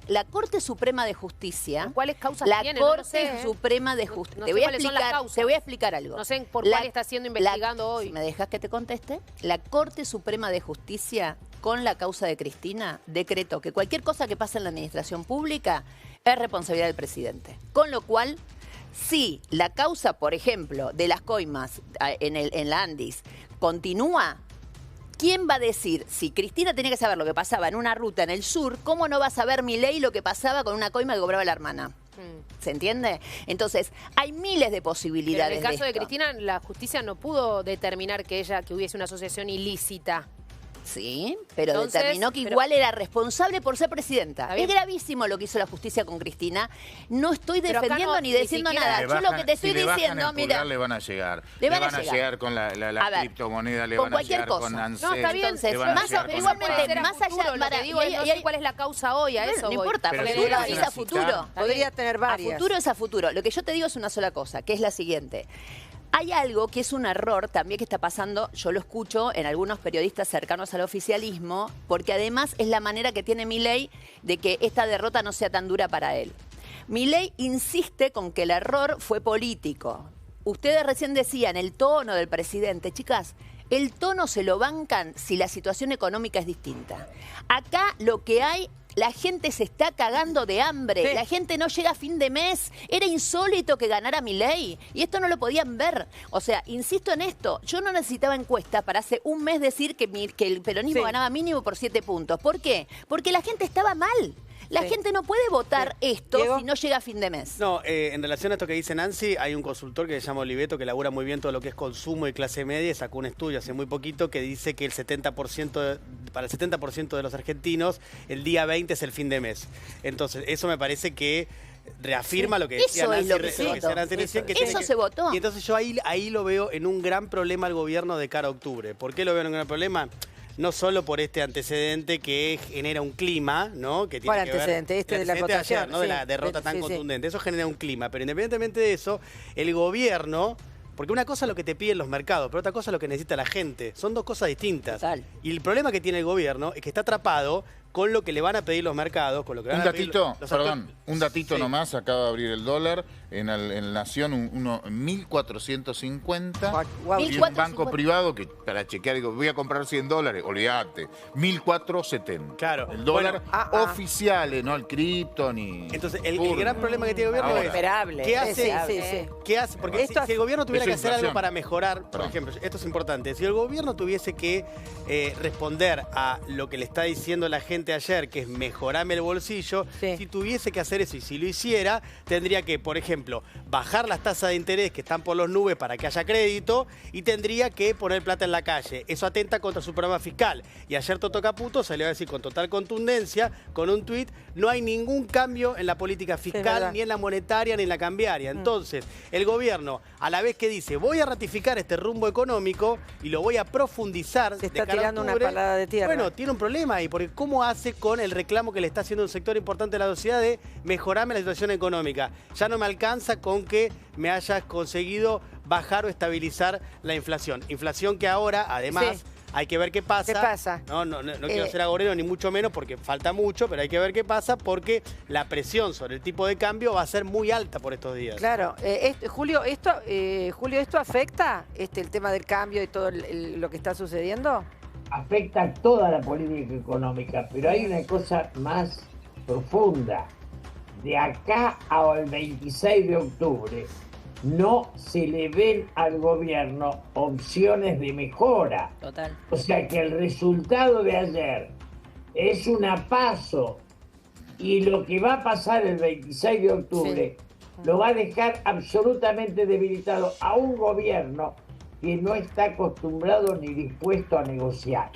La Corte Suprema de Justicia... ¿Cuáles causas tienen? La Corte Suprema de Justicia... No sé cuáles son las causas. Te voy a explicar algo. No sé por cuál está siendo investigando hoy. Si me dejas que te conteste. La Corte Suprema de Justicia, con la causa de Cristina, decretó que cualquier cosa que pase en la administración pública es responsabilidad del presidente. Con lo cual... Si la causa, por ejemplo, de las coimas en la Andis continúa, ¿quién va a decir? Si Cristina tenía que saber lo que pasaba en una ruta en el sur, ¿cómo no va a saber Milei lo que pasaba con una coima que cobraba la hermana? ¿Se entiende? Entonces, hay miles de posibilidades. Pero en el caso de Cristina, la justicia no pudo determinar que hubiese una asociación ilícita. Sí, pero Entonces, determinó que pero- igual era responsable por ser presidenta. Está Es bien. gravísimo lo que hizo la justicia con Cristina. No estoy Pero acá defendiendo no, ni ni diciendo siquiera- nada. Le Yo lo bajan- que te estoy si le bajan diciendo, el mira. pulgar, le van a llegar. Le van a llegar. con la A ver, criptomoneda, le con van a cualquier llegar cosa. con No, ANSES. No, está bien. Entonces, le van a más o- llegar con igualmente, ANSES. Puede ser a más allá- futuro, lo para- que digo es, no sé cuál es la causa hoy, a Bueno, eso no voy. importa, Pero porque si futuro vas a es a citar- futuro. Podría tener varias. A futuro es a futuro. Lo que yo te digo es una sola cosa, que es la siguiente. Hay algo que es un error también que está pasando, yo lo escucho en algunos periodistas cercanos al oficialismo, porque además es la manera que tiene Milei de que esta derrota no sea tan dura para él. Milei insiste con que el error fue político. Ustedes recién decían el tono del presidente. Chicas, el tono se lo bancan si la situación económica es distinta. Acá lo que hay... La gente se está cagando de hambre, Sí. la gente no llega a fin de mes. Era insólito que ganara Milei y esto no lo podían ver. O sea, insisto en esto, yo no necesitaba encuesta para hace un mes decir que el peronismo Sí. ganaba mínimo por 7 puntos. ¿Por qué? Porque la gente estaba mal. La Sí. gente no puede votar esto Diego. si no llega a fin de mes. No, en relación a esto que dice Nancy, hay un consultor que se llama Oliveto que labura muy bien todo lo que es consumo y clase media y sacó un estudio hace muy poquito que dice que el 70% para el 70% de los argentinos el día 20 es el fin de mes. Entonces, eso me parece que reafirma lo que decía Eso es Nancy, lo que se votó. Nancy recién, que Eso tiene que- se votó. Y entonces yo ahí lo veo en un gran problema al gobierno de cara a octubre. ¿Por qué lo veo en un gran problema? No solo por este antecedente que genera un clima, ¿no? Que tiene ¿Cuál que ver- antecedente? Este el de la antecedente votación, ayer, ¿no? De sí. la derrota tan Sí, sí. contundente. Eso genera un clima. Pero independientemente de eso, el gobierno... Porque una cosa es lo que te piden los mercados, pero otra cosa es lo que necesita la gente. Son dos cosas distintas. Total. Y el problema que tiene el gobierno es que está atrapado con lo que le van a pedir los mercados, con lo que van Un a pedir datito, los perdón, actores. un datito Sí. nomás, acaba de abrir el dólar, en la Nación uno 1.450 Guau. y un 1.450. banco privado que para chequear, digo, voy a comprar $100, olvídate, 1.470. Claro. El dólar Bueno, oficial, no el cripto ni... Entonces, el Turno. gran problema que tiene el gobierno Ahora. es... Esperable. ¿Qué hace? Sí, sí. ¿Qué hace? Porque Esto si el gobierno tuviera Eso que es hacer algo inflación. para mejorar, por Perdón. ejemplo, esto es importante, si el gobierno tuviese que responder a lo que le está diciendo la gente ayer, que es mejorarme el bolsillo, Sí. si tuviese que hacer eso y si lo hiciera, tendría que, por ejemplo, bajar las tasas de interés que están por las nubes para que haya crédito y tendría que poner plata en la calle. Eso atenta contra su programa fiscal. Y ayer Toto Caputo salió a decir con total contundencia, con un tuit, no hay ningún cambio en la política fiscal, verdad. ni en la monetaria, ni en la cambiaria. Entonces, el gobierno, a la vez que dice, voy a ratificar este rumbo económico y lo voy a profundizar. Se de está cara a tirando una octubre, palada de tierra. Bueno, tiene un problema ahí, porque ¿cómo hace con el reclamo que le está haciendo un sector importante de la sociedad de mejorarme la situación económica? Ya no me alcanza con que me hayas conseguido bajar o estabilizar la inflación. Inflación que ahora, además... Sí. Hay que ver qué pasa. ¿Qué pasa? No quiero ser agorero ni mucho menos porque falta mucho, pero hay que ver qué pasa porque la presión sobre el tipo de cambio va a ser muy alta por estos días. Claro, Julio, ¿esto afecta el tema del cambio y todo lo que está sucediendo? Afecta toda la política económica, pero hay una cosa más profunda. De acá al 26 de octubre no se le ven al gobierno opciones de mejora. Total. O sea que el resultado de ayer es una paso y lo que va a pasar el 26 de octubre lo va a dejar absolutamente debilitado a un gobierno que no está acostumbrado ni dispuesto a negociar.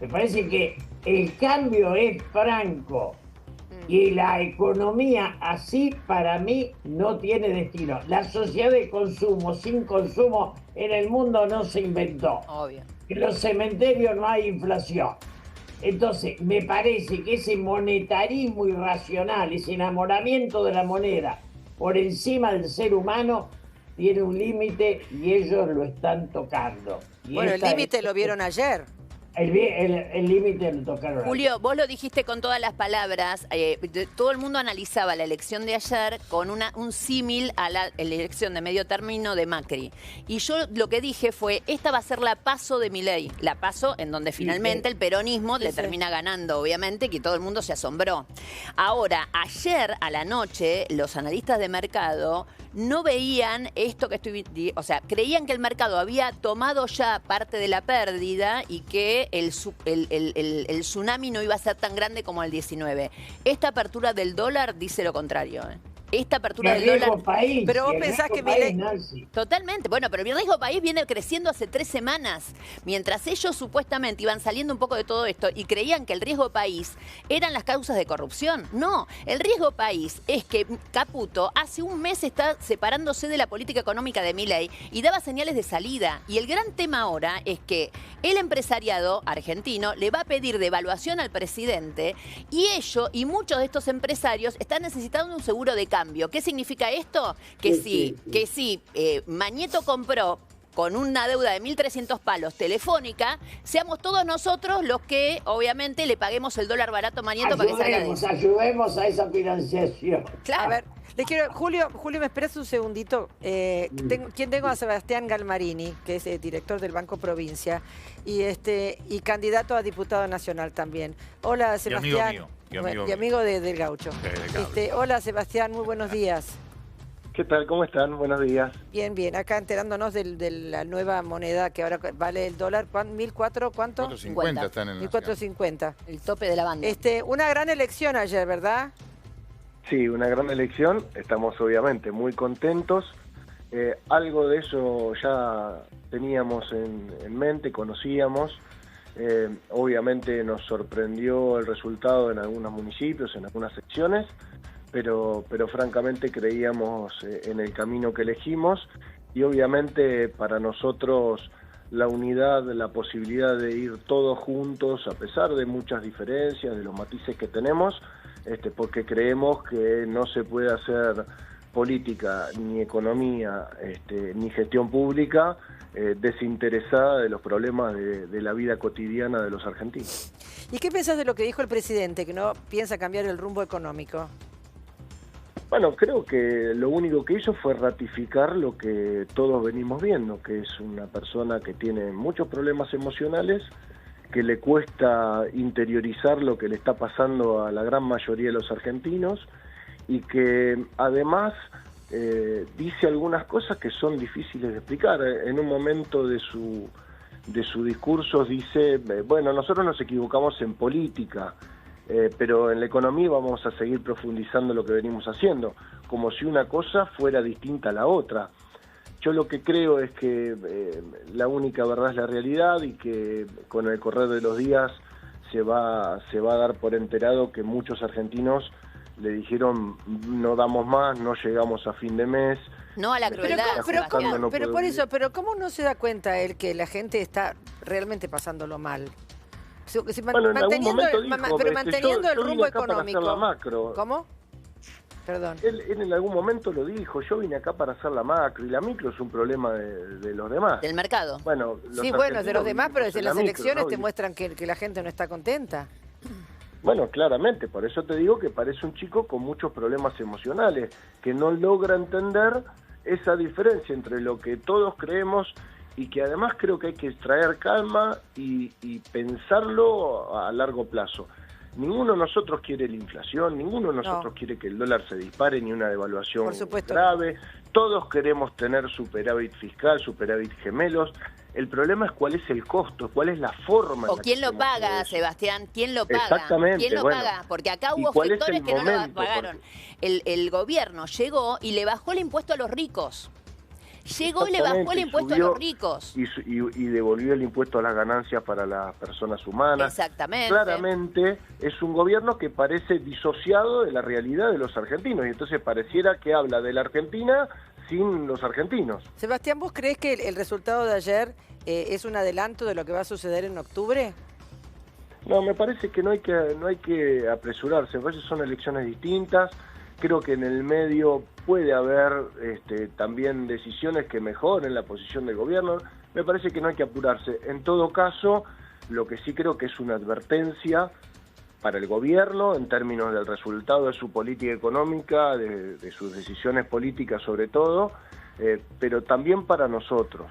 Me parece que el cambio es franco y la economía así para mí no tiene destino. La sociedad de consumo sin consumo en el mundo no se inventó. Obvio. En los cementerios no hay inflación. Entonces, me parece que ese monetarismo irracional, ese enamoramiento de la moneda por encima del ser humano, tiene un límite y ellos lo están tocando. Y Bueno, el esta límite es- lo vieron ayer. El límite lo tocaron ayer. Julio, vos lo dijiste con todas las palabras. Todo el mundo analizaba la elección de ayer con un símil a la elección de medio término de Macri. Y yo lo que dije fue, esta va a ser la paso de Milei. La paso en donde finalmente el peronismo le termina ganando, obviamente, que todo el mundo se asombró. Ahora, ayer a la noche, los analistas de mercado no veían esto que o sea, creían que el mercado había tomado ya parte de la pérdida y que el tsunami no iba a ser tan grande como el 19. Esta apertura del dólar dice lo contrario. esta apertura del riesgo dólar... país. Pero vos el pensás riesgo que país, Milei- Nancy. Totalmente. Bueno, pero el riesgo país viene creciendo hace 3 semanas. Mientras ellos supuestamente iban saliendo un poco de todo esto y creían que el riesgo país eran las causas de corrupción. No, el riesgo país es que Caputo hace un mes está separándose de la política económica de Milei y daba señales de salida. Y el gran tema ahora es que el empresariado argentino le va a pedir devaluación al presidente y ellos y muchos de estos empresarios están necesitando un seguro de cambio. ¿Qué significa esto? Que si Mañeto compró con una deuda de 1.300 palos telefónica, seamos todos nosotros los que obviamente le paguemos el dólar barato a Mañeto para que salga de eso. Ayudemos a esa financiación. Claro. A ver, le quiero, Julio, ¿me esperas un segundito? Tengo a Sebastián Galmarini, que es director del Banco Provincia y candidato a diputado nacional también. Hola, Sebastián. Y amigo del Gaucho. Hola, Sebastián, muy buenos días. ¿Qué tal? ¿Cómo están? Buenos días. Bien, bien. Acá enterándonos de la nueva moneda que ahora vale el dólar. ¿1.004? ¿Cuánto? 4.50 están en el 1.450. El tope de la banda. Una gran elección ayer, ¿verdad? Sí, una gran elección. Estamos obviamente muy contentos. Algo de eso ya teníamos en mente, conocíamos. Obviamente nos sorprendió el resultado en algunos municipios, en algunas secciones. Pero francamente creíamos en el camino que elegimos y obviamente para nosotros la unidad, la posibilidad de ir todos juntos a pesar de muchas diferencias, de los matices que tenemos, porque creemos que no se puede hacer política, ni economía, ni gestión pública desinteresada de los problemas de la vida cotidiana de los argentinos. ¿Y qué piensas de lo que dijo el presidente, que no piensa cambiar el rumbo económico? Bueno, creo que lo único que hizo fue ratificar lo que todos venimos viendo, que es una persona que tiene muchos problemas emocionales, que le cuesta interiorizar lo que le está pasando a la gran mayoría de los argentinos y que además dice algunas cosas que son difíciles de explicar. En un momento de su discurso dice, bueno, nosotros nos equivocamos en política, pero en la economía vamos a seguir profundizando lo que venimos haciendo, como si una cosa fuera distinta a la otra. Yo lo que creo es que la única verdad es la realidad y que con el correr de los días se va a dar por enterado que muchos argentinos le dijeron no damos más, no llegamos a fin de mes. No a la crueldad. Pero por eso, ¿cómo no se da cuenta él que la gente está realmente pasándolo mal? Bueno, manteniendo el rumbo económico. La macro. ¿Cómo? Perdón. Él en algún momento lo dijo, yo vine acá para hacer la macro, y la micro es un problema de los demás. Del mercado. Bueno, sí, bueno, de los demás, pero desde las elecciones te muestran que la gente no está contenta. Bueno, claramente, por eso te digo que parece un chico con muchos problemas emocionales, que no logra entender esa diferencia entre lo que todos creemos y que además creo que hay que traer calma y pensarlo a largo plazo. Ninguno de nosotros quiere la inflación, ninguno de nosotros quiere que el dólar se dispare ni una devaluación grave. Todos queremos tener superávit fiscal, superávit gemelos. El problema es cuál es el costo, cuál es la forma. O quién lo paga, Sebastián, quién lo paga. Exactamente. ¿Quién lo paga? Porque acá hubo sectores que no lo pagaron. El gobierno llegó y le bajó el impuesto a los ricos. Llegó y le bajó el impuesto a los ricos. Y devolvió el impuesto a las ganancias para las personas humanas. Exactamente. Claramente es un gobierno que parece disociado de la realidad de los argentinos. Y entonces pareciera que habla de la Argentina sin los argentinos. Sebastián, ¿vos crees que el resultado de ayer es un adelanto de lo que va a suceder en octubre? No, me parece que no hay que apresurarse. A veces son elecciones distintas. Creo que en el medio puede haber también decisiones que mejoren la posición del gobierno. Me parece que no hay que apurarse. En todo caso, lo que sí creo que es una advertencia para el gobierno en términos del resultado de su política económica, de sus decisiones políticas sobre todo, pero también para nosotros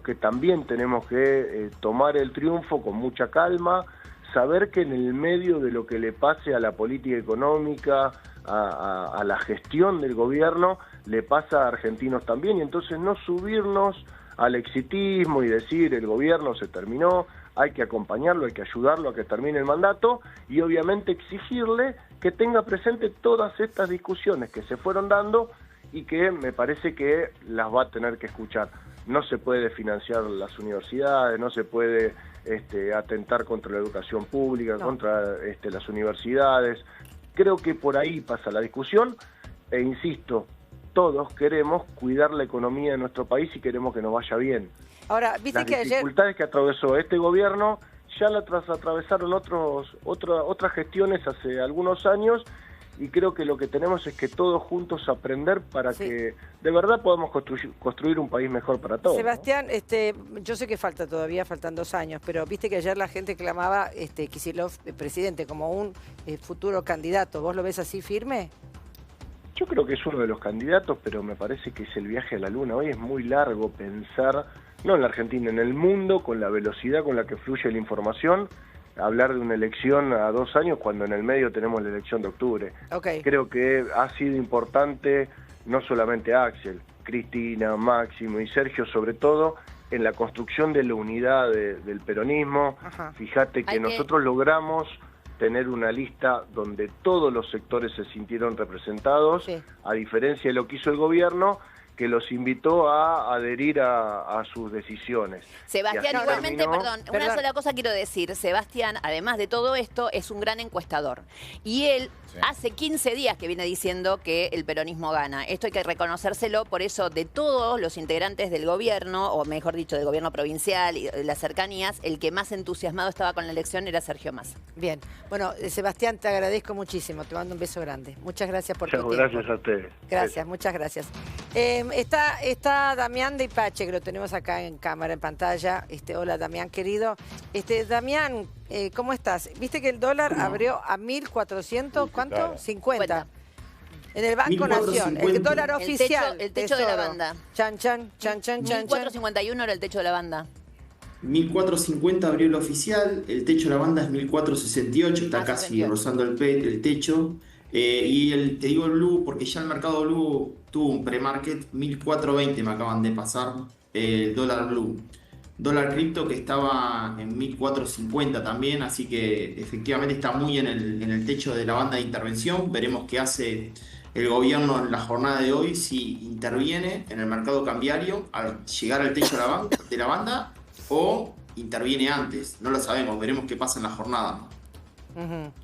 que también tenemos que tomar el triunfo con mucha calma, saber que en el medio de lo que le pase a la política económica, a la gestión del gobierno, le pasa a argentinos también, y entonces no subirnos al exitismo y decir el gobierno se terminó. hay que acompañarlo, hay que ayudarlo a que termine el mandato y obviamente exigirle que tenga presente todas estas discusiones que se fueron dando y que me parece que las va a tener que escuchar. No se puede financiar las universidades, no se puede atentar contra la educación pública, contra las universidades. Creo que por ahí pasa la discusión e insisto, todos queremos cuidar la economía de nuestro país y queremos que nos vaya bien. Ahora, viste Las que ayer... dificultades que atravesó este gobierno ya las atravesaron otras gestiones hace algunos años y creo que lo que tenemos es que todos juntos aprender para que de verdad podamos construir un país mejor para todos. Sebastián, yo sé que faltan 2 años, pero viste que ayer la gente clamaba Kicillof presidente como un futuro candidato. ¿Vos lo ves así firme? Yo creo que es uno de los candidatos, pero me parece que es el viaje a la luna. Hoy es muy largo pensar, no en la Argentina, en el mundo, con la velocidad con la que fluye la información, hablar de una elección a 2 años cuando en el medio tenemos la elección de octubre. Okay. Creo que ha sido importante no solamente Axel, Cristina, Máximo y Sergio, sobre todo en la construcción de la unidad del peronismo. Ajá. Fíjate que nosotros logramos tener una lista donde todos los sectores se sintieron representados, a diferencia de lo que hizo el gobierno, que los invitó a adherir a sus decisiones. Sebastián, igualmente, perdón, una sola cosa quiero decir. Sebastián, además de todo esto, es un gran encuestador. Y él hace 15 días que viene diciendo que el peronismo gana. Esto hay que reconocérselo, por eso de todos los integrantes del gobierno, o mejor dicho, del gobierno provincial y las cercanías, el que más entusiasmado estaba con la elección era Sergio Massa. Bien. Bueno, Sebastián, te agradezco muchísimo. Te mando un beso grande. Muchas gracias por tu tiempo. Gracias a ustedes. Gracias, muchas gracias. Está Damián de Ipache, que lo tenemos acá en cámara, en pantalla. Hola, Damián, querido. Damián, ¿cómo estás? Viste que el dólar abrió a 1.400, ¿cuánto? 50. En el Banco Nación, el dólar oficial. El techo de la banda. Chan, chan, chan, chan, chan. 1.451 era el techo de la banda. 1.450 abrió el oficial, el techo de la banda es 1.468, está casi rozando el techo. Y te digo el blue porque ya el mercado blue tuvo un pre-market 1.420, me acaban de pasar el dólar blue. Dólar cripto que estaba en 1.450 también, así que efectivamente está muy en el techo de la banda de intervención. Veremos qué hace el gobierno en la jornada de hoy, si interviene en el mercado cambiario al llegar al techo de la banda o interviene antes. No lo sabemos, veremos qué pasa en la jornada.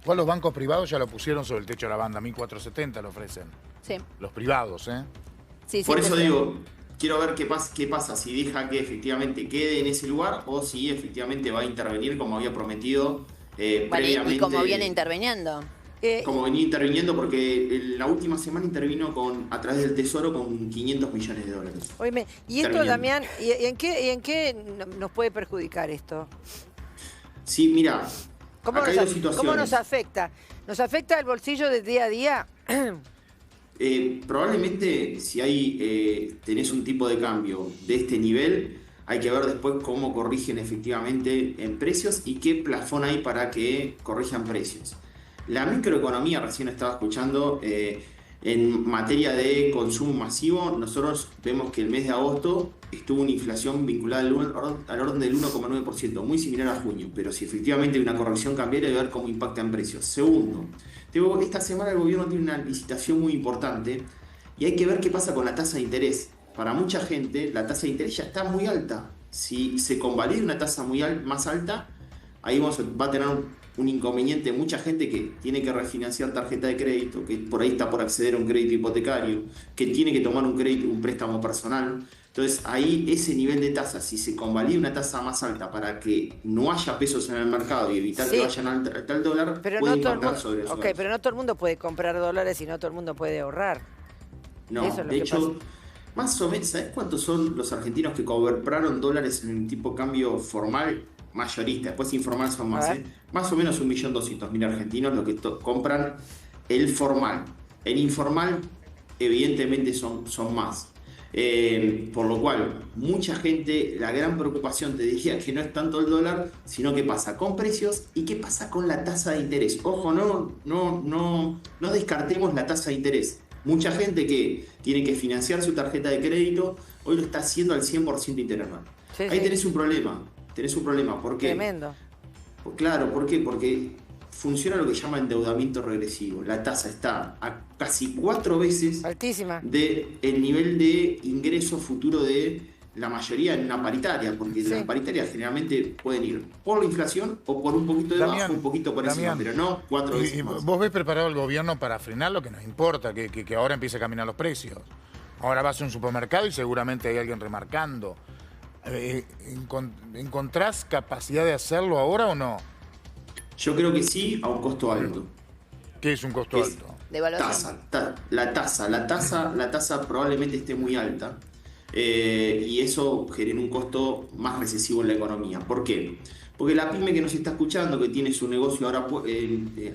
Igual los bancos privados ya lo pusieron sobre el techo de la banda, 1.470 lo ofrecen. Sí. Los privados, ¿eh? Sí, por eso digo, quiero ver qué pasa, si deja que efectivamente quede en ese lugar o si efectivamente va a intervenir como había prometido previamente. Y como viene interviniendo. Como venía interviniendo, porque la última semana intervino a través del Tesoro con 500 millones de dólares. Oíme, y esto, Damián, ¿y en qué nos puede perjudicar esto? Sí, mira, ¿Cómo nos afecta? ¿Nos afecta el bolsillo de día a día? Probablemente si tenés un tipo de cambio de este nivel, hay que ver después cómo corrigen efectivamente en precios y qué plafón hay para que corrijan precios. La microeconomía, recién estaba escuchando, en materia de consumo masivo, nosotros vemos que el mes de agosto estuvo una inflación vinculada al orden del 1,9%, muy similar a junio, pero si efectivamente hay una corrección cambiaria, hay que ver cómo impacta en precios. Segundo, esta semana el gobierno tiene una licitación muy importante y hay que ver qué pasa con la tasa de interés. Para mucha gente la tasa de interés ya está muy alta. Si se convalida una tasa más alta, ahí va a tener un inconveniente. Mucha gente que tiene que refinanciar tarjeta de crédito, que por ahí está por acceder a un crédito hipotecario, que tiene que tomar un préstamo personal. Entonces ahí ese nivel de tasa, si se convalida una tasa más alta para que no haya pesos en el mercado y evitar que vayan al dólar, pero puede no impactar sobre eso. Pero no todo el mundo puede comprar dólares y no todo el mundo puede ahorrar. No, eso es de hecho, más o menos, ¿sabes cuántos son los argentinos que compraron dólares en un tipo de cambio formal? Mayorista, después informal son más, más o menos 1.200.000 argentinos los que compran el formal. El informal evidentemente son más. Por lo cual, mucha gente, la gran preocupación te diría que no es tanto el dólar, sino qué pasa con precios y qué pasa con la tasa de interés. Ojo, no descartemos la tasa de interés. Mucha gente que tiene que financiar su tarjeta de crédito, hoy lo está haciendo al 100% interno. Ahí tenés un problema. Tenés un problema. ¿Por qué? Tremendo. Pues claro, ¿por qué? Porque funciona lo que se llama endeudamiento regresivo. La tasa está a casi 4 veces altísima del nivel de ingreso futuro de la mayoría en una paritaria, porque las paritarias generalmente pueden ir por la inflación o por un poquito de bajo, un poquito por encima, pero no 4 veces más. ¿Vos ves preparado el gobierno para frenar lo que nos importa, que ahora empiece a caminar los precios? Ahora vas a un supermercado y seguramente hay alguien remarcando. ¿Encontrás capacidad de hacerlo ahora o no? Yo creo que sí, a un costo alto. ¿Qué es un costo alto? La tasa probablemente esté muy alta. Y eso genera un costo más recesivo en la economía. ¿Por qué? Porque la pyme que nos está escuchando, que tiene su negocio ahora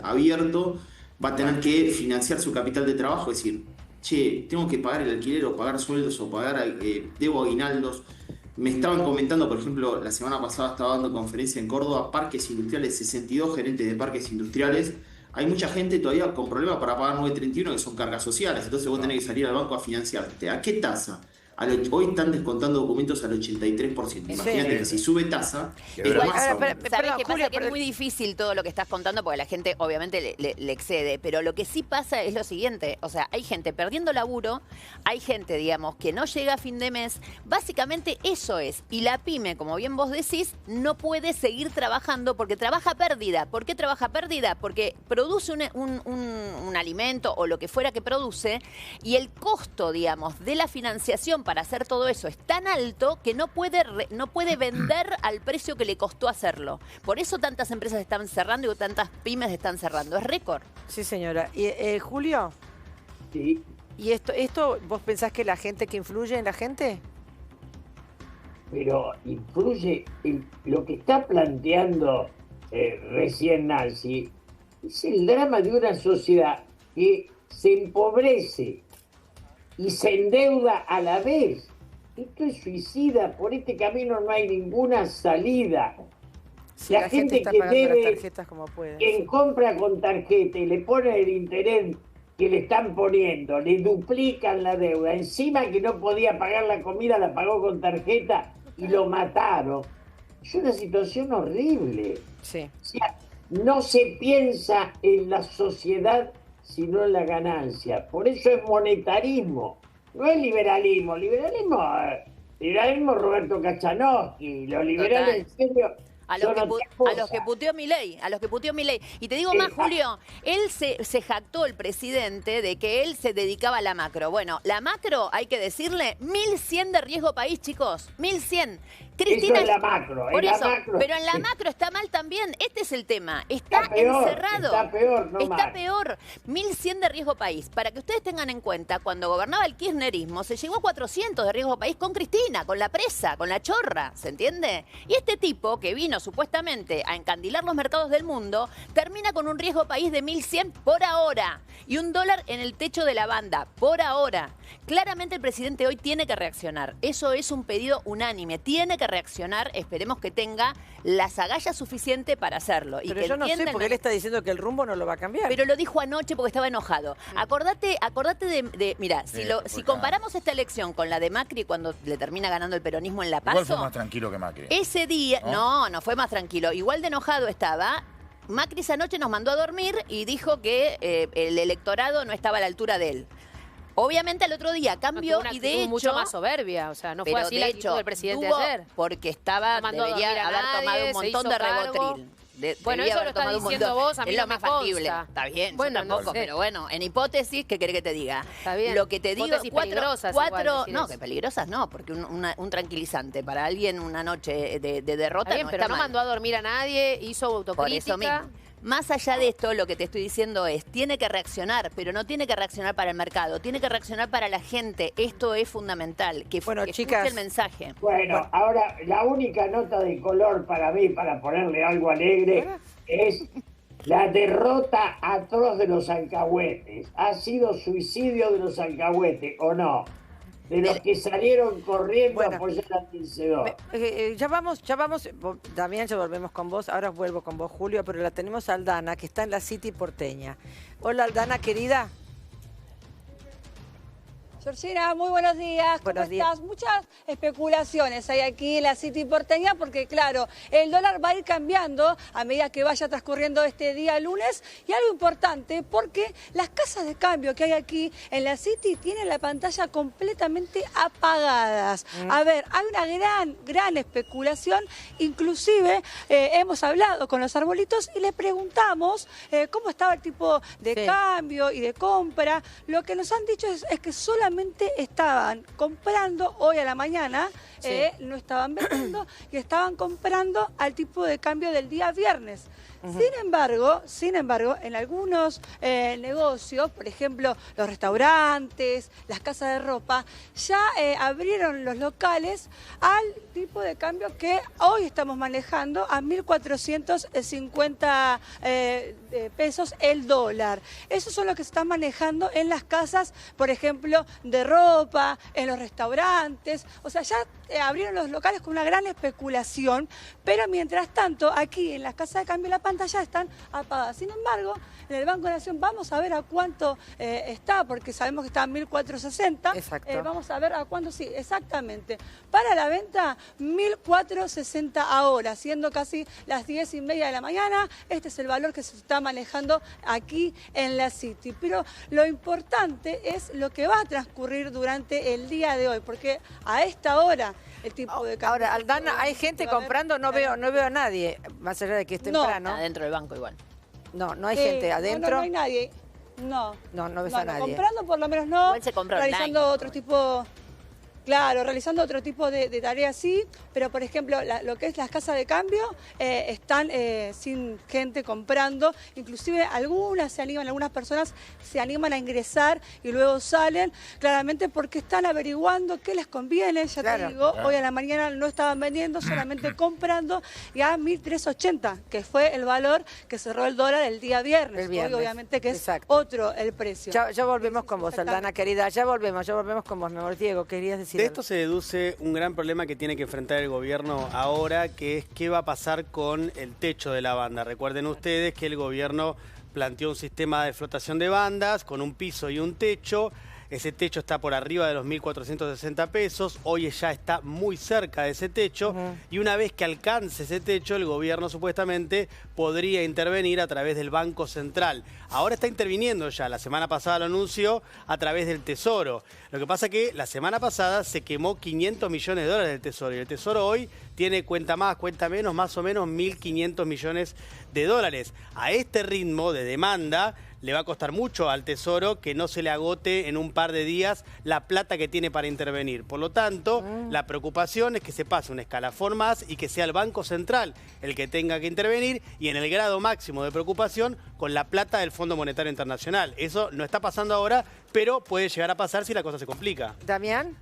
abierto, va a tener que financiar su capital de trabajo, es decir, che, tengo que pagar el alquiler o pagar sueldos o pagar, debo aguinaldos. Me estaban comentando, por ejemplo, la semana pasada estaba dando conferencia en Córdoba, parques industriales, 62 gerentes de parques industriales. Hay mucha gente todavía con problemas para pagar 931, que son cargas sociales, entonces vos tenés que salir al banco a financiarte. ¿A qué tasa? Hoy están descontando documentos al 83%. Imagínate que si sube tasa, pero más aún. ¿Sabés qué pasa? Que es muy difícil todo lo que estás contando porque la gente obviamente le excede. Pero lo que sí pasa es lo siguiente. O sea, hay gente perdiendo laburo, hay gente, digamos, que no llega a fin de mes. Básicamente eso es. Y la pyme, como bien vos decís, no puede seguir trabajando porque trabaja pérdida. ¿Por qué trabaja pérdida? Porque produce un alimento o lo que fuera que produce y el costo, digamos, de la financiación para hacer todo eso es tan alto que no puede vender al precio que le costó hacerlo. Por eso tantas empresas están cerrando y tantas pymes están cerrando. Es récord. Sí, señora. ¿Y Julio? Sí. ¿Y esto vos pensás que la gente, que influye en la gente? Pero influye lo que está planteando recién Nancy, es el drama de una sociedad que se empobrece y se endeuda a la vez. Esto es suicida, por este camino no hay ninguna salida. Sí, la gente está que pagando debe, las tarjetas como puede. quien compra con tarjeta y le pone el interés que le están poniendo, le duplican la deuda, encima que no podía pagar la comida, la pagó con tarjeta y lo mataron. Es una situación horrible. Sí. O sea, no se piensa en la sociedad sino en la ganancia. Por eso es monetarismo, no es liberalismo. Liberalismo Roberto Kachanowski, los liberales en serio. A los que puteó Milei, Y te digo más, Julio, él se jactó, el presidente, de que él se dedicaba a la macro. Bueno, la macro, hay que decirle, 1100 de riesgo país, chicos, 1100. Cristina, eso es la macro. Por eso, macro. Pero en la macro está mal también. Este es el tema. Está peor, encerrado. Está peor, no Está mal. peor. 1100 de riesgo país. Para que ustedes tengan en cuenta, cuando gobernaba el kirchnerismo, se llegó a 400 de riesgo país con Cristina, con la presa, con la chorra. ¿Se entiende? Y este tipo, que vino supuestamente a encandilar los mercados del mundo, termina con un riesgo país de 1100 por ahora. Y $1 en el techo de la banda, por ahora. Claramente el presidente hoy tiene que reaccionar. Eso es un pedido unánime. Tiene que reaccionar. Esperemos que tenga las agallas suficiente para hacerlo. Pero y yo no sé, porque él está diciendo que el rumbo no lo va a cambiar. Pero lo dijo anoche porque estaba enojado. Acordate mira, si comparamos esta elección con la de Macri cuando le termina ganando el peronismo en La Paso. Igual fue más tranquilo que Macri. Ese día, no fue más tranquilo. Igual de enojado estaba. Macri esa noche nos mandó a dormir y dijo que el electorado no estaba a la altura de él. Obviamente al otro día cambió y de hecho mucho más soberbia, o sea, no fue así la actitud del presidente ayer. Porque debería haber tomado un montón de Rivotril. Bueno, eso lo estás diciendo vos, a mí es no lo me más factible. consta. Está bien, bueno, yo tampoco, no sé. pero bueno, en hipótesis, ¿qué querés que te diga? Está bien. Lo que te digo, Hipótesis peligrosas igual decir no, eso. que peligrosas no, porque un tranquilizante para alguien una noche de derrota Está bien, no pero está no mal. mandó a dormir a nadie, hizo Por eso autocrítica. mismo. Más allá de esto, lo que te estoy diciendo es, tiene que reaccionar, pero no tiene que reaccionar para el mercado, tiene que reaccionar para la gente. Esto es fundamental, que escuche el mensaje. Bueno, ahora la única nota de color para mí, para ponerle algo alegre, es la derrota atroz de los alcahuetes. ¿Ha sido suicidio de los alcahuetes o no? De los que salieron corriendo a apoyar al vencedor. Ya vamos, Damián, ya volvemos con vos, ahora vuelvo con vos, Julio, pero la tenemos a Aldana, que está en la City porteña. Hola, Aldana, querida. Georgina, muy buenos días. ¿Cómo estás? Muchas especulaciones hay aquí en la City porteña porque, claro, el dólar va a ir cambiando a medida que vaya transcurriendo este día lunes. Y algo importante, porque las casas de cambio que hay aquí en la City tienen la pantalla completamente apagadas. A ver, hay una gran especulación. Inclusive hemos hablado con los arbolitos y le preguntamos cómo estaba el tipo de cambio y de compra. Lo que nos han dicho es que solamente estaban comprando hoy a la mañana, no estaban vendiendo y estaban comprando al tipo de cambio del día viernes. Sin embargo, en algunos negocios, por ejemplo, los restaurantes, las casas de ropa, ya abrieron los locales al tipo de cambio que hoy estamos manejando a 1.450 pesos el dólar. Esos son los que se están manejando en las casas, por ejemplo, de ropa, en los restaurantes. O sea, ya abrieron los locales con una gran especulación, pero mientras tanto, aquí en las casas de cambio la pantalla están apagadas. Sin embargo, en el Banco de Nación vamos a ver a cuánto está, porque sabemos que está a 1.460. Exacto. Vamos a ver a cuánto, sí, exactamente. Para la venta, 1.460 ahora, siendo casi las 10:30 de la mañana. Este es el valor que se está manejando aquí en la City. Pero lo importante es lo que va a transcurrir durante el día de hoy, porque a esta hora el tipo de cambio. Ahora, Aldana, hay gente comprando, no veo a nadie, más allá de que es temprano. Adentro del banco igual. No hay gente adentro. No hay nadie. No ves a nadie. Comprando por lo menos no. Igual se compra realizando online, otro tipo. Claro, realizando otro tipo de tareas sí, pero por ejemplo lo que es las casas de cambio están sin gente comprando, inclusive algunas personas se animan a ingresar y luego salen, claramente porque están averiguando qué les conviene, ya te digo, hoy a la mañana no estaban vendiendo, solamente comprando, y a 1.380, que fue el valor que cerró el dólar el día viernes. Hoy obviamente que es otro el precio. Ya volvemos con vos, Aldana, querida, ya volvemos con vos, mi amor. Diego, querías decir. De esto se deduce un gran problema que tiene que enfrentar el gobierno ahora, que es qué va a pasar con el techo de la banda. Recuerden ustedes que el gobierno planteó un sistema de flotación de bandas con un piso y un techo. Ese techo está por arriba de los 1.460 pesos, hoy ya está muy cerca de ese techo y una vez que alcance ese techo, el gobierno supuestamente podría intervenir a través del Banco Central. Ahora está interviniendo ya, la semana pasada lo anunció a través del Tesoro. Lo que pasa que la semana pasada se quemó 500 millones de dólares del Tesoro y el Tesoro hoy tiene cuenta más, cuenta menos, más o menos 1.500 millones de dólares. A este ritmo de demanda le va a costar mucho al Tesoro que no se le agote en un par de días la plata que tiene para intervenir. Por lo tanto, la preocupación es que se pase un escalafón más y que sea el Banco Central el que tenga que intervenir y en el grado máximo de preocupación con la plata del Fondo Monetario Internacional. Eso no está pasando ahora, pero puede llegar a pasar si la cosa se complica. Damián.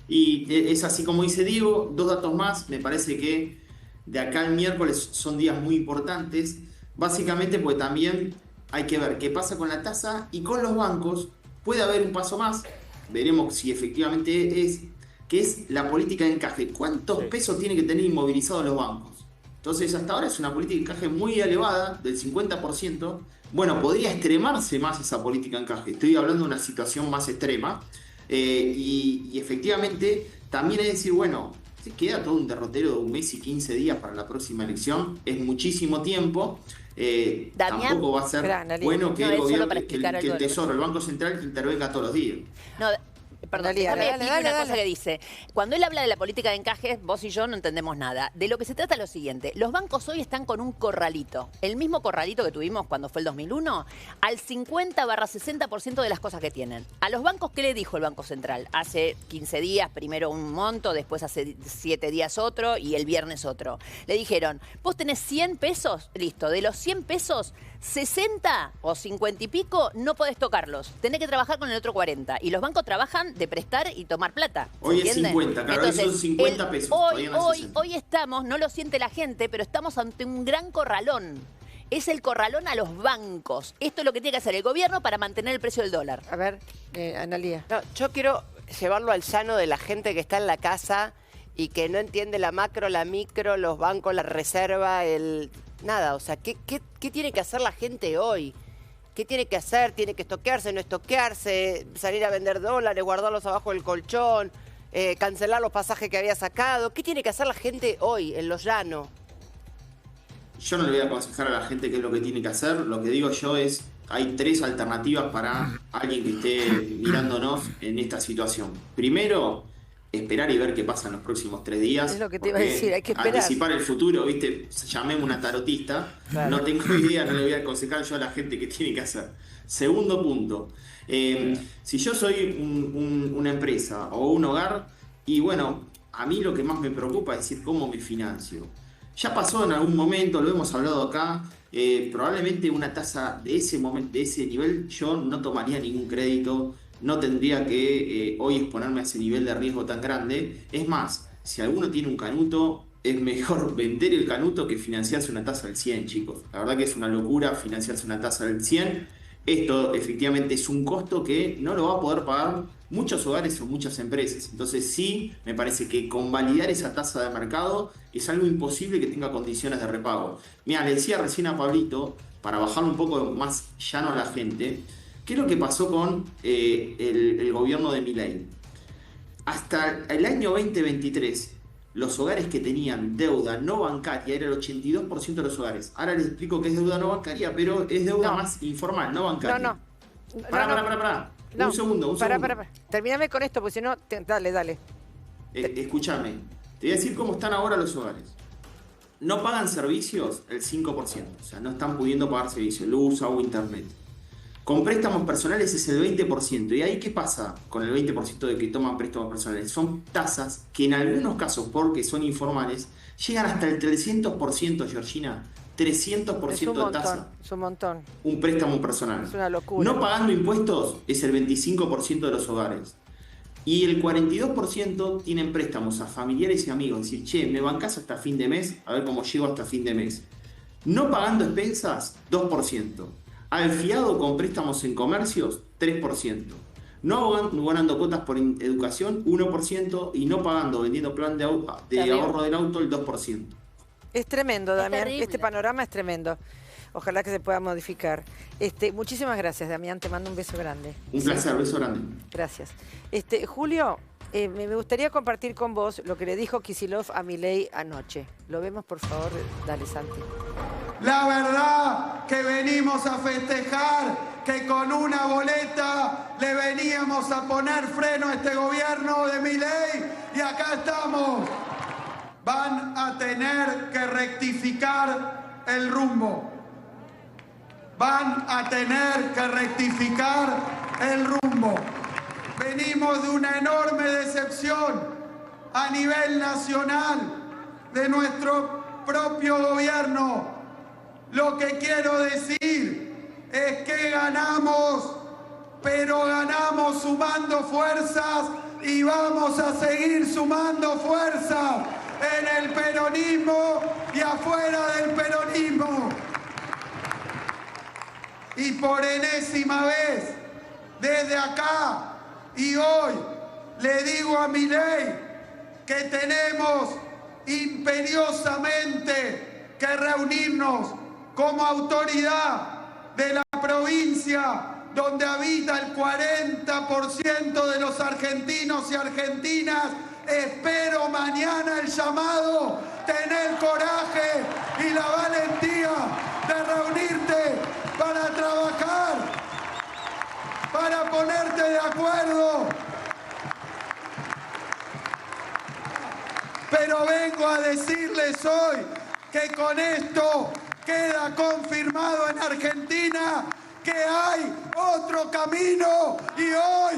Y es así como dice Diego, 2 datos más, me parece que de acá al miércoles son días muy importantes, básicamente porque también hay que ver qué pasa con la tasa y con los bancos. Puede haber un paso más, veremos si efectivamente es la política de encaje. ¿Cuántos pesos tienen que tener inmovilizados los bancos? Entonces, hasta ahora es una política de encaje muy elevada, del 50%. Bueno, podría extremarse más esa política de encaje. Estoy hablando de una situación más extrema. Y efectivamente, también es decir, bueno, se queda todo un derrotero de 1 mes y 15 días para la próxima elección. Es muchísimo tiempo. Damián, tampoco va a ser bueno que el gobierno, que el Tesoro, el Banco Central intervenga todos los días. No, perdón, déjame explicar una cosa que dice. Cuando él habla de la política de encajes, vos y yo no entendemos nada. De lo que se trata es lo siguiente. Los bancos hoy están con un corralito. El mismo corralito que tuvimos cuando fue el 2001, al 50-60% de las cosas que tienen. A los bancos, ¿qué le dijo el Banco Central? Hace 15 días, primero un monto, después hace 7 días otro y el viernes otro. Le dijeron, vos tenés 100 pesos, listo. De los 100 pesos, 60 o 50 y pico no podés tocarlos. Tenés que trabajar con el otro 40. Y los bancos trabajan de prestar y tomar plata. Hoy es 50, claro, entonces, son 50 pesos. Hoy estamos, no lo siente la gente, pero estamos ante un gran corralón. Es el corralón a los bancos. Esto es lo que tiene que hacer el gobierno para mantener el precio del dólar. A ver, Analía. No, yo quiero llevarlo al llano de la gente que está en la casa y que no entiende la macro, la micro, los bancos, la reserva, nada. O sea, ¿qué tiene que hacer la gente hoy? ¿Qué tiene que hacer? ¿Tiene que estoquearse, no estoquearse? ¿Salir a vender dólares, guardarlos abajo del colchón? ¿Cancelar los pasajes que había sacado? ¿Qué tiene que hacer la gente hoy, en los llanos? Yo no le voy a aconsejar a la gente qué es lo que tiene que hacer. Lo que digo yo es, hay 3 alternativas para alguien que esté mirándonos en esta situación. Primero, esperar y ver qué pasa en los próximos 3 días. Es lo que te iba a decir, hay que esperar. Anticipar el futuro, ¿viste? Llamemos una tarotista. Claro. No tengo idea, no le voy a aconsejar yo a la gente qué tiene que hacer. Segundo punto, si yo soy una empresa o un hogar, y bueno, a mí lo que más me preocupa es decir, ¿cómo me financio? Ya pasó en algún momento, lo hemos hablado acá, probablemente una tasa de ese momento, de ese nivel, yo no tomaría ningún crédito, no tendría que hoy exponerme a ese nivel de riesgo tan grande. Es más, si alguno tiene un canuto, es mejor vender el canuto que financiarse una tasa del 100, chicos. La verdad que es una locura financiarse una tasa del 100. Esto efectivamente es un costo que no lo va a poder pagar muchos hogares o muchas empresas. Entonces sí, me parece que convalidar esa tasa de mercado es algo imposible que tenga condiciones de repago. Mira, le decía recién a Pablito, para bajar un poco más llano a la gente, ¿qué es lo que pasó con el gobierno de Milei? Hasta el año 2023, los hogares que tenían deuda no bancaria era el 82% de los hogares. Ahora les explico qué es deuda no bancaria, pero es deuda más informal, no bancaria. Pará. Un segundo. Termíname con esto, porque si no, dale. Escúchame, te voy a decir cómo están ahora los hogares. No pagan servicios el 5%, o sea, no están pudiendo pagar servicios, luz, agua, internet. Con préstamos personales es el 20%. ¿Y ahí qué pasa con el 20% de que toman préstamos personales? Son tasas que en algunos casos, porque son informales, llegan hasta el 300%, Georgina. 300% de tasa. Es un montón. Un préstamo personal. Es una locura. No pagando impuestos es el 25% de los hogares. Y el 42% tienen préstamos a familiares y amigos. Es decir, che, ¿me bancás hasta fin de mes? A ver cómo llego hasta fin de mes. No pagando expensas, 2%. Al fiado con préstamos en comercios, 3%. No abonando cuotas por educación, 1%. Y no pagando, vendiendo plan de ahorro del auto, el 2%. Es tremendo, Damián. Este panorama es tremendo. Ojalá que se pueda modificar. Muchísimas gracias, Damián. Te mando un beso grande. Un placer, beso grande. Gracias. Julio, me gustaría compartir con vos lo que le dijo Kicillof a Milei anoche. ¿Lo vemos, por favor? Dale, Santi. La verdad que venimos a festejar que con una boleta le veníamos a poner freno a este gobierno de Milei y acá estamos. Van a tener que rectificar el rumbo. Van a tener que rectificar el rumbo. Venimos de una enorme decepción a nivel nacional de nuestro propio gobierno. Lo que quiero decir es que ganamos, pero ganamos sumando fuerzas y vamos a seguir sumando fuerzas en el peronismo y afuera del peronismo. Y por enésima vez, desde acá y hoy, le digo a Milei que tenemos imperiosamente que reunirnos como autoridad de la provincia donde habita el 40% de los argentinos y argentinas. Espero mañana el llamado, tener coraje y la valentía de reunirte para trabajar, para ponerte de acuerdo. Pero vengo a decirles hoy que con esto queda confirmado en Argentina que hay otro camino y hoy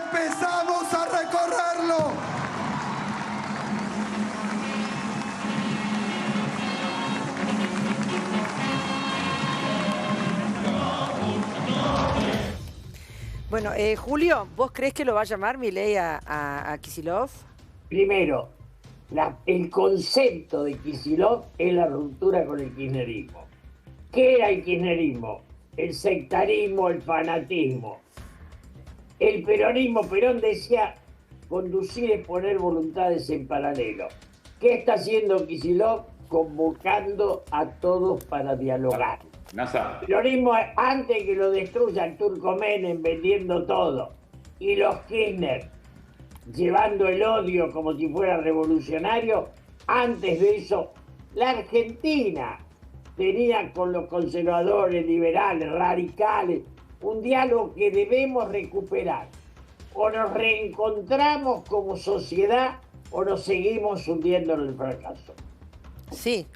empezamos a recorrerlo. Bueno, Julio, ¿vos crees que lo va a llamar Milei a Kicillof? Primero, el concepto de Kicillof es la ruptura con el kirchnerismo. ¿Qué era el kirchnerismo? El sectarismo, el fanatismo. El peronismo, Perón decía, conducir es poner voluntades en paralelo. ¿Qué está haciendo Kicillof? Convocando a todos para dialogar. El peronismo, antes que lo destruya el turco Menem vendiendo todo, y los Kirchner llevando el odio como si fuera revolucionario, antes de eso, la Argentina tenía con los conservadores, liberales, radicales, un diálogo que debemos recuperar. O nos reencontramos como sociedad o nos seguimos hundiendo en el fracaso. Sí,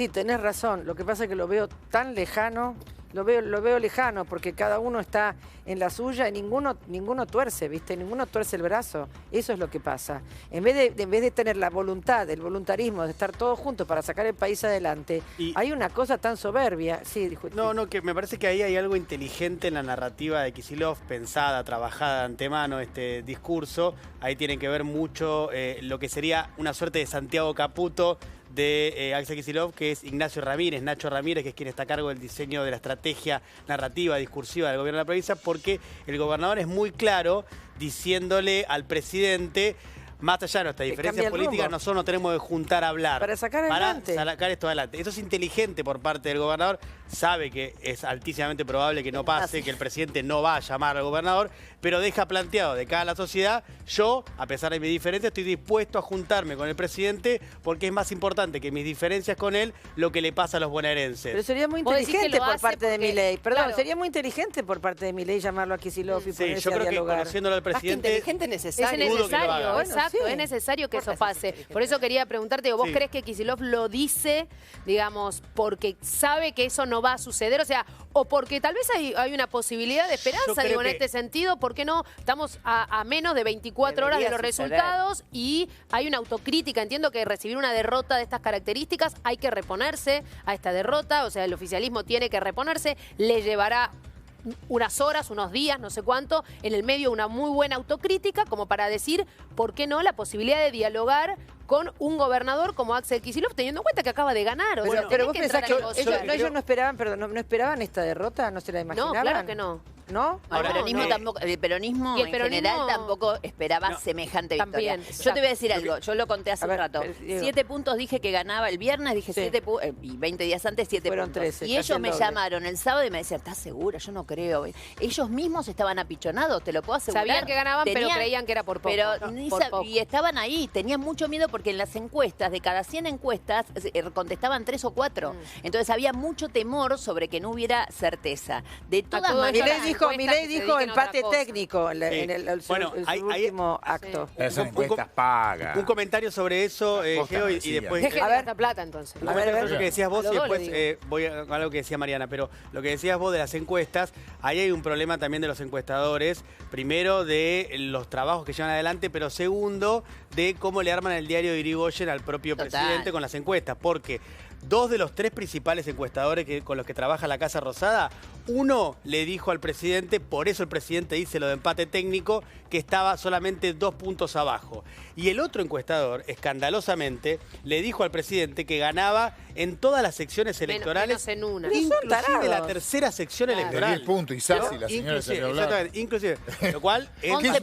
tenés razón. Lo que pasa es que lo veo tan lejano, lo veo lejano, porque cada uno está en la suya y ninguno tuerce, ¿viste? Ninguno tuerce el brazo. Eso es lo que pasa. En vez de tener la voluntad, el voluntarismo de estar todos juntos para sacar el país adelante, hay una cosa tan soberbia. Sí, No, que me parece que ahí hay algo inteligente en la narrativa de Kicillof, pensada, trabajada de antemano, este discurso. Ahí tiene que ver mucho lo que sería una suerte de Santiago Caputo de Axel Kicillof, que es Ignacio Ramírez, Nacho Ramírez, que es quien está a cargo del diseño de la estrategia narrativa, discursiva del gobierno de la provincia, porque el gobernador es muy claro diciéndole al presidente, más allá de nuestras diferencias políticas, nosotros nos tenemos que juntar a hablar. Para sacar esto adelante. Eso es inteligente por parte del gobernador. Sabe que es altísimamente probable que no pase, que el presidente no va a llamar al gobernador, pero deja planteado de cara a la sociedad, yo, a pesar de mis diferencias, estoy dispuesto a juntarme con el presidente porque es más importante que mis diferencias con él lo que le pasa a los bonaerenses. Pero sería muy inteligente por parte de Milei. Perdón, sería muy inteligente por parte de Milei llamarlo a Kicillof y ponerse yo creo a dialogar. Que conociéndolo al presidente... inteligente es necesario. Es necesario, exacto, es necesario que eso pase. Por eso quería preguntarte, ¿vos crees que Kicillof lo dice, digamos, porque sabe que eso no va a suceder? O sea, o porque tal vez hay una posibilidad de esperanza, digo, en este sentido, ¿por qué no? Estamos a menos de 24 horas de los resultados y hay una autocrítica. Entiendo que recibir una derrota de estas características hay que reponerse a esta derrota, o sea, el oficialismo tiene que reponerse, le llevará unas horas, unos días, no sé cuánto, en el medio una muy buena autocrítica como para decir, ¿por qué no? La posibilidad de dialogar con un gobernador como Axel Kicillof, teniendo en cuenta que acaba de ganar. Pero vos pensás que ellos no esperaban, perdón, ¿no esperaban esta derrota? ¿No se la imaginaban? No, claro que no. ¿No? Ahora, el peronismo en general tampoco esperaba semejante victoria. Yo te voy a decir algo, yo lo conté hace un rato. 7 puntos dije que ganaba el viernes, dije 7 puntos, y 20 días antes 7 puntos. 13, y ellos me llamaron el sábado y me decían, ¿estás segura? Yo no creo. Ellos mismos estaban apichonados, te lo puedo asegurar. Sabían que ganaban, pero creían que era por poco. Y estaban ahí, tenían mucho miedo porque en las encuestas, de cada 100 encuestas, contestaban 3 o 4. Entonces había mucho temor sobre que no hubiera certeza. De todas maneras... Milei dijo empate técnico en el último acto. Esas encuestas pagas. Un comentario sobre eso, Geo, y después... Deje de esta plata, entonces. A ver, lo que decías vos y después voy a algo que decía Mariana, pero lo que decías vos de las encuestas, ahí hay un problema también de los encuestadores. Primero, de los trabajos que llevan adelante, pero segundo, de cómo le arman el diario de Irigoyen al propio presidente con las encuestas. Porque 2 de los 3 principales encuestadores con los que trabaja la Casa Rosada, uno le dijo al presidente, por eso el presidente dice lo de empate técnico, que estaba solamente 2 puntos abajo. Y el otro encuestador, escandalosamente, le dijo al presidente que ganaba en todas las secciones electorales, menos en una. Inclusive la tercera sección electoral. De 10 puntos, y Sassi, la señora se exactamente, inclusive. Lo cual es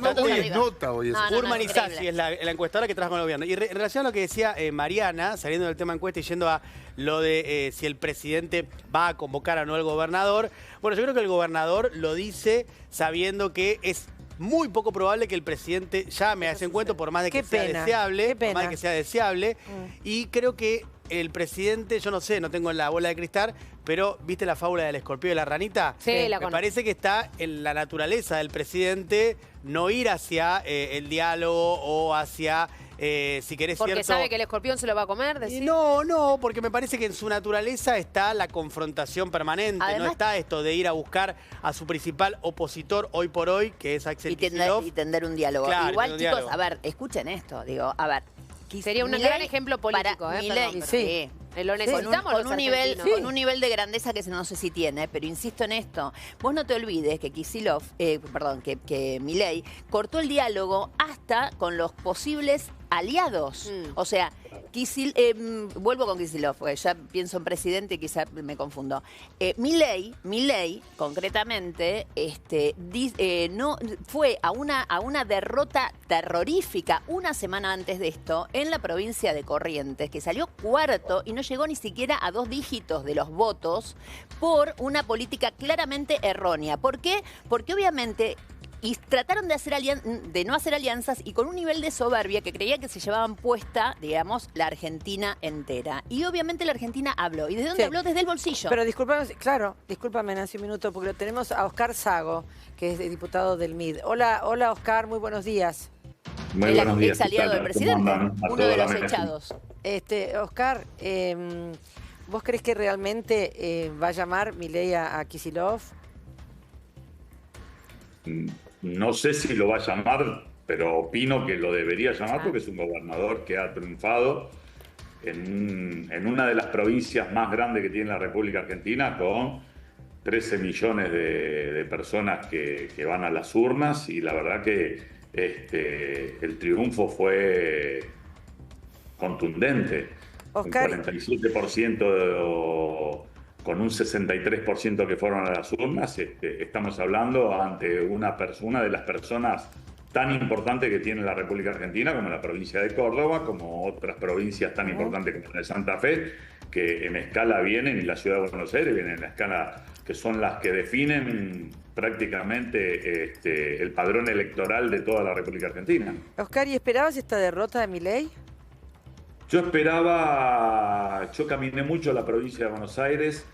nota hoy eso. Urman y Sassi es la encuestadora que trabaja con el gobierno. Y en relación a lo que decía Mariana, saliendo del tema encuesta y yendo a lo de si el presidente va a convocar o no al gobernador. Bueno, yo creo que el gobernador lo dice sabiendo que es muy poco probable que el presidente llame a ese encuentro, por más de que sea deseable. Por más de que sea deseable. Y creo que el presidente, yo no sé, no tengo la bola de cristal, pero ¿viste la fábula del escorpión y la ranita? Sí, la conozco. Me parece que está en la naturaleza del presidente no ir hacia el diálogo o hacia... si querés porque sabe que el escorpión se lo va a comer, ¿decís? No, porque me parece que en su naturaleza está la confrontación permanente. Además, no está esto de ir a buscar a su principal opositor hoy por hoy, que es Axel Kicillof. Y tender un diálogo. Claro, igual, chicos, a ver, escuchen esto. Digo, a ver. Sería un gran ejemplo político, Milei, sí. Lo necesitamos con un nivel de grandeza que no sé si tiene, pero insisto en esto. Vos no te olvides que que Milei cortó el diálogo hasta con los posibles aliados. O sea, vuelvo con Kicillof, porque ya pienso en presidente y quizá me confundo. Milei, concretamente, no fue a una derrota terrorífica una semana antes de esto en la provincia de Corrientes, que salió cuarto y no llegó ni siquiera a 2 dígitos de los votos por una política claramente errónea. ¿Por qué? Porque obviamente trataron de no hacer alianzas y con un nivel de soberbia que creía que se llevaban puesta, digamos, la Argentina entera. Y obviamente la Argentina habló. ¿Y desde dónde habló? Desde el bolsillo. Pero discúlpame, Nancy, un minuto, porque tenemos a Oscar Sago, que es diputado del MID. Hola, Oscar, muy buenos días. Muy buenos días. Ex aliado del presidente, uno de los echados. Oscar, ¿vos crees que realmente va a llamar Milei a Kicillof? No sé si lo va a llamar, pero opino que lo debería llamar porque es un gobernador que ha triunfado en una de las provincias más grandes que tiene la República Argentina, con 13 millones de personas que van a las urnas, y la verdad que el triunfo fue contundente. Oscar, un 47% con un 63% que fueron a las urnas. Estamos hablando ante una de las personas tan importantes que tiene la República Argentina, como la provincia de Córdoba, como otras provincias tan importantes como la de Santa Fe, que en escala vienen, y la ciudad de Buenos Aires vienen en la escala, que son las que definen prácticamente el padrón electoral de toda la República Argentina. Oscar, ¿y esperabas esta derrota de Milei? Yo caminé mucho la provincia de Buenos Aires.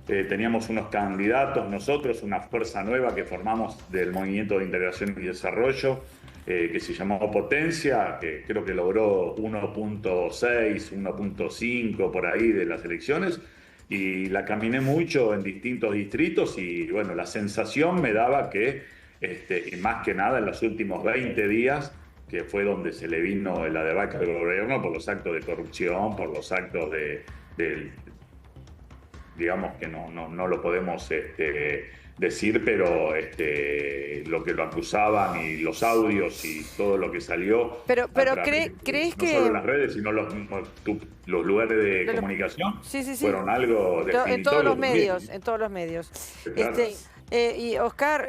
Teníamos unos candidatos, nosotros, una fuerza nueva que formamos del Movimiento de Integración y Desarrollo, que se llamó Potencia, que creo que logró 1.6, 1.5 por ahí de las elecciones, y la caminé mucho en distintos distritos, y bueno, la sensación me daba que, y más que nada en los últimos 20 días, que fue donde se le vino la debacle del gobierno por los actos de corrupción, por los actos digamos que no lo podemos decir, pero lo que lo acusaban y los audios y todo lo que salió. Pero ¿crees que...? No solo las redes, sino los lugares de comunicación fueron algo definitorio. En todos los medios. Claro. Y Oscar,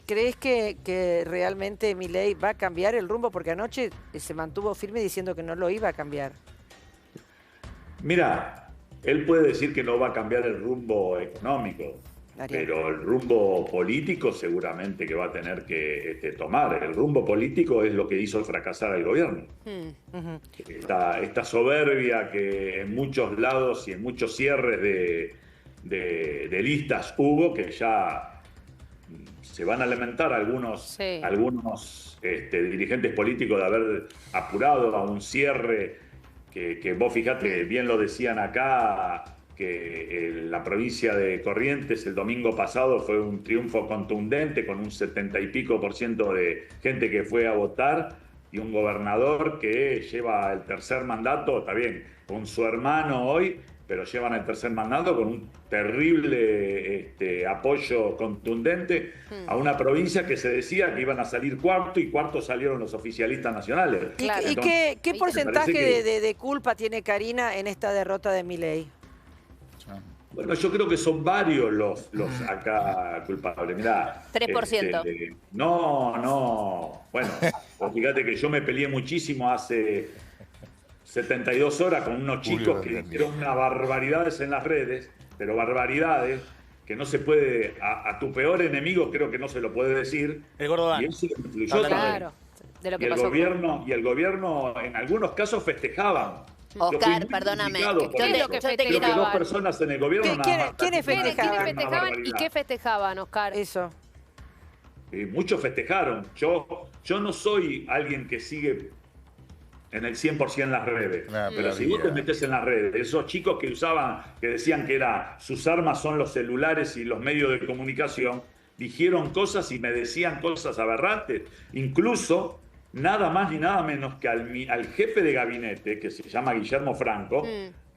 ¿crees que realmente Milei va a cambiar el rumbo? Porque anoche se mantuvo firme diciendo que no lo iba a cambiar. Mira, él puede decir que no va a cambiar el rumbo económico, pero el rumbo político seguramente que va a tener que tomar. El rumbo político es lo que hizo fracasar al gobierno. Esta soberbia que en muchos lados y en muchos cierres de listas hubo, que ya se van a lamentar algunos dirigentes políticos de haber apurado a un cierre que vos fijate, bien lo decían acá, que la provincia de Corrientes el domingo pasado fue un triunfo contundente, con un 70 y pico % de gente que fue a votar, y un gobernador que lleva el tercer mandato, está bien, con su hermano hoy, pero llevan el tercer mandato con un terrible apoyo contundente a una provincia que se decía que iban a salir cuarto, y cuarto salieron los oficialistas nacionales. Claro. Entonces, ¿qué porcentaje de culpa tiene Karina en esta derrota de Milei? Bueno, yo creo que son varios los acá culpables. Mirá, 3%. No. Bueno, fíjate que yo me peleé muchísimo hace 72 horas con unos chicos que hicieron unas barbaridades en las redes, pero barbaridades que no se puede, a tu peor enemigo creo que no se lo puede decir. El Gordán. Y eso influyó Claro, de lo que y pasó. El gobierno en algunos casos festejaban. Oscar, perdóname. ¿Qué es lo que Creo que festejaban? 2 personas en el gobierno nada más. ¿Quiénes festejaban? ¿Y qué festejaban, Oscar? Eso. Muchos festejaron. Yo no soy alguien que sigue en el 100% las redes. Pero si vos te metés en las redes, esos chicos que decían que sus armas son los celulares y los medios de comunicación, dijeron cosas y me decían cosas aberrantes. Incluso, nada más ni nada menos que al jefe de gabinete, que se llama Guillermo Franco,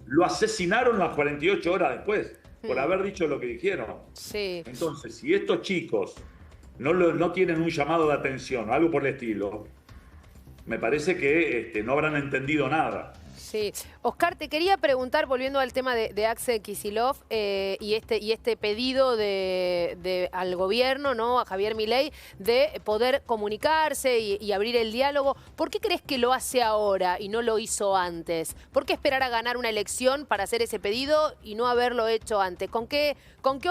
lo asesinaron las 48 horas después, por haber dicho lo que dijeron. Sí. Entonces, si estos chicos no tienen un llamado de atención o algo por el estilo, me parece que no habrán entendido nada. Sí. Oscar, te quería preguntar, volviendo al tema de Axel Kicillof y este pedido al gobierno, ¿no? A Javier Milei, de poder comunicarse y abrir el diálogo. ¿Por qué crees que lo hace ahora y no lo hizo antes? ¿Por qué esperar a ganar una elección para hacer ese pedido y no haberlo hecho antes? ¿Con qué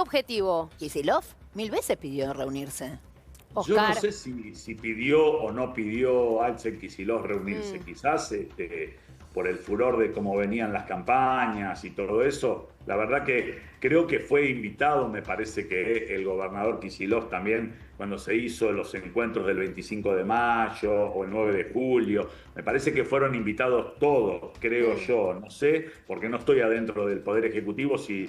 objetivo? Kicillof 1000 veces pidió reunirse. Oscar. Yo no sé si pidió o no pidió Axel Kicillof reunirse. Quizás por el furor de cómo venían las campañas y todo eso. La verdad que creo que fue invitado, me parece que el gobernador Kicillof también, cuando se hizo los encuentros del 25 de mayo o el 9 de julio, me parece que fueron invitados todos, creo yo. No sé, porque no estoy adentro del Poder Ejecutivo, si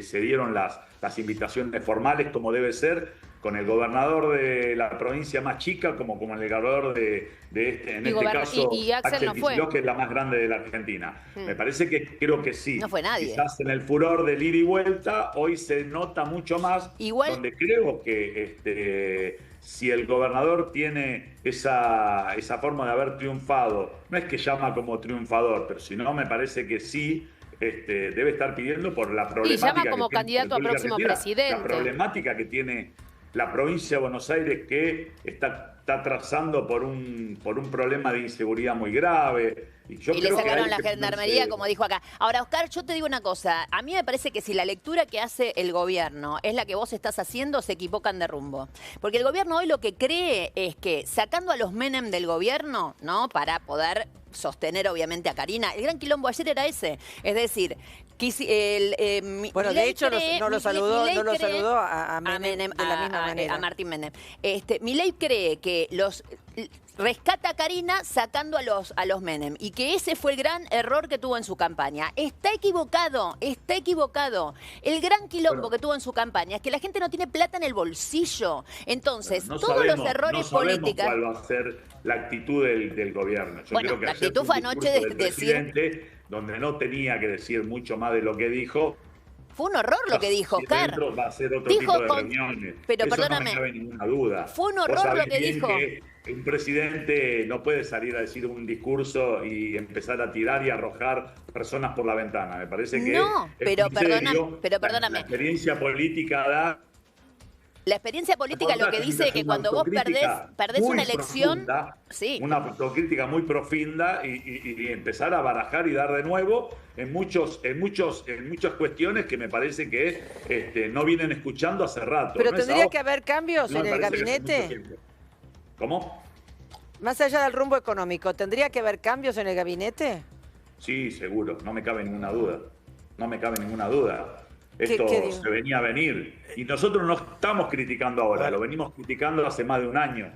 se dieron las invitaciones formales como debe ser, con el gobernador de la provincia más chica como el gobernador de en este caso y Axel no fue, Kicillof, que es la más grande de la Argentina. Me parece que creo que sí. No fue nadie. Quizás en el furor del ir y vuelta hoy se nota mucho más. Igual, donde creo que si el gobernador tiene esa forma de haber triunfado, no es que llama como triunfador, pero si no, me parece que sí. Debe estar pidiendo por la problemática. Y llama como candidato a próximo presidente. La problemática que tiene la provincia de Buenos Aires, que está atravesando por un problema de inseguridad muy grave. Y le sacaron la gendarmería, como dijo acá. Ahora, Oscar, yo te digo una cosa. A mí me parece que si la lectura que hace el gobierno es la que vos estás haciendo, se equivocan de rumbo. Porque el gobierno hoy lo que cree es que sacando a los Menem del gobierno, ¿no? Para poder sostener obviamente a Karina. El gran quilombo ayer era ese. Es decir, bueno, de hecho no lo saludó a Menem de la misma manera. A Martín Menem. Milei cree que rescata a Karina sacando a los Menem y que ese fue el gran error que tuvo en su campaña. Está equivocado. El gran quilombo que tuvo en su campaña es que la gente no tiene plata en el bolsillo. Entonces, todos los errores políticos... ¿Cuál va a ser la actitud del gobierno? Yo creo que la actitud fue anoche de decir... donde no tenía que decir mucho más de lo que dijo. Fue un horror lo que dijo, Oscar. Va a ser otro tipo de reuniones. Pero eso perdóname. No me cabe ninguna duda. Fue un horror lo que dijo. Que un presidente no puede salir a decir un discurso y empezar a tirar y arrojar personas por la ventana. Me parece que... No, pero perdóname. La experiencia política da... La experiencia política lo que dice es que cuando vos perdés una elección... Sí. Una autocrítica muy profunda y empezar a barajar y dar de nuevo en muchas cuestiones que me parece que no vienen escuchando hace rato. Pero tendría que haber cambios en el gabinete. ¿Cómo? Más allá del rumbo económico, ¿tendría que haber cambios en el gabinete? Sí, seguro, no me cabe ninguna duda. Esto se venía a venir. Y nosotros no estamos criticando ahora, lo venimos criticando hace más de un año.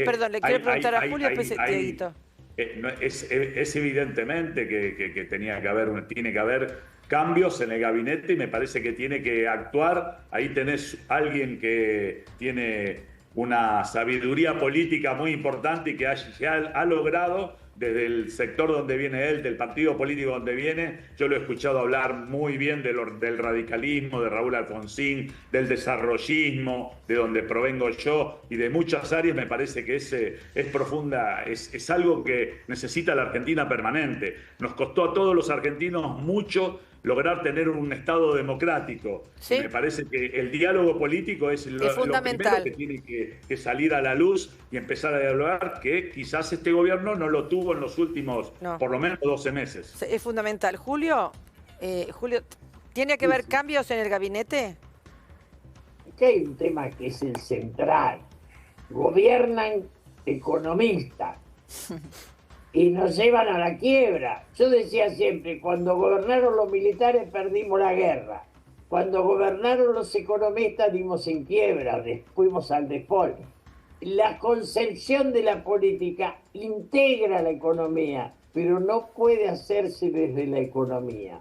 Perdón, le quiero preguntar a Julio, después Dieguito. Es evidentemente que tiene que haber cambios en el gabinete y me parece que tiene que actuar. Ahí tenés alguien que tiene una sabiduría política muy importante y que ha logrado desde el sector donde viene él, del partido político donde viene. Yo lo he escuchado hablar muy bien del radicalismo, de Raúl Alfonsín, del desarrollismo, de donde provengo yo y de muchas áreas. Me parece que es profunda, es algo que necesita la Argentina permanente. Nos costó a todos los argentinos mucho lograr tener un Estado democrático. ¿Sí? Me parece que el diálogo político es lo primero que tiene que salir a la luz y empezar a dialogar, que quizás este gobierno no lo tuvo en los últimos, por lo menos 12 meses. Es fundamental. Julio, ¿tiene que haber cambios en el gabinete? Aquí hay un tema que es el central. Gobiernan economistas. Y nos llevan a la quiebra. Yo decía siempre, cuando gobernaron los militares perdimos la guerra. Cuando gobernaron los economistas dimos en quiebra, fuimos al default. La concepción de la política integra la economía, pero no puede hacerse desde la economía.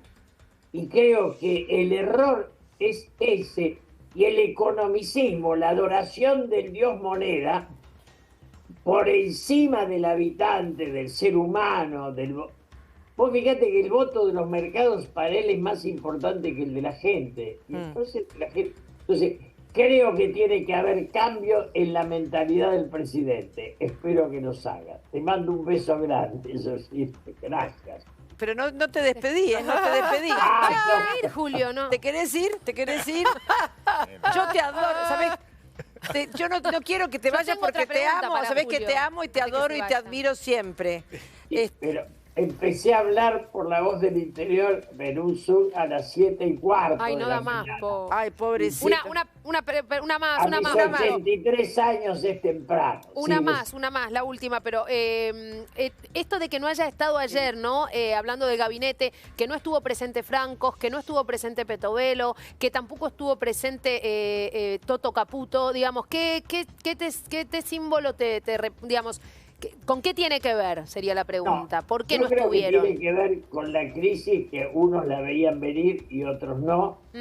Y creo que el error es ese, y el economicismo, la adoración del dios moneda, por encima del habitante, del ser humano, Vos fíjate que el voto de los mercados para él es más importante que el de la gente. Entonces, Creo que tiene que haber cambio en la mentalidad del presidente. Espero que los haga. Te mando un beso grande, eso sí. Gracias. Pero no te despedí, ¿eh? No te despedí. Ir, Julio, ¿no? ¿Te querés ir? ¿Te querés ir? Yo te adoro, ¿sabés? Yo no quiero que te Yo vayas tengo porque otra te pregunta amo. para Sabés que Julio, te amo y te antes que adoro se y te vaya. admiro siempre. Pero empecé a hablar por la voz del interior en un Zoom a las 7:15. Ay, no de da la más, mañana. po. Ay, pobrecito. Una más, A una mis más. 83 años es temprano. Una más, la última, pero esto de que no haya estado ayer, ¿no? Hablando del gabinete, que no estuvo presente Francos, que no estuvo presente Petovelo, que tampoco estuvo presente Toto Caputo, digamos, ¿qué símbolo digamos, ¿con qué tiene que ver? Sería la pregunta. ¿Por qué no Yo creo estuvieron? que tiene que ver con la crisis que unos la veían venir y otros no. Y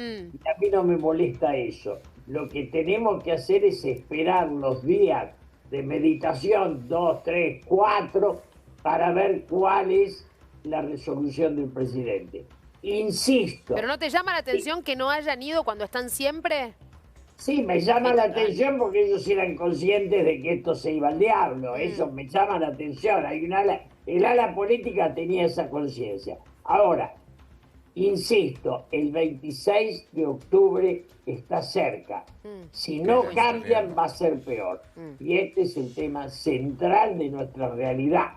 a mí no me molesta eso. Lo que tenemos que hacer es esperar los días de meditación, 2, 3, 4, para ver cuál es la resolución del presidente. Insisto. ¿Pero no te llama la atención que no hayan ido cuando están siempre? Sí, me llama la atención porque ellos eran conscientes de que esto se iba al diablo. Eso me llama la atención. Hay el ala política tenía esa conciencia. Ahora, insisto, el 26 de octubre está cerca. Si no cambian, va a ser peor. Y este es el tema central de nuestra realidad.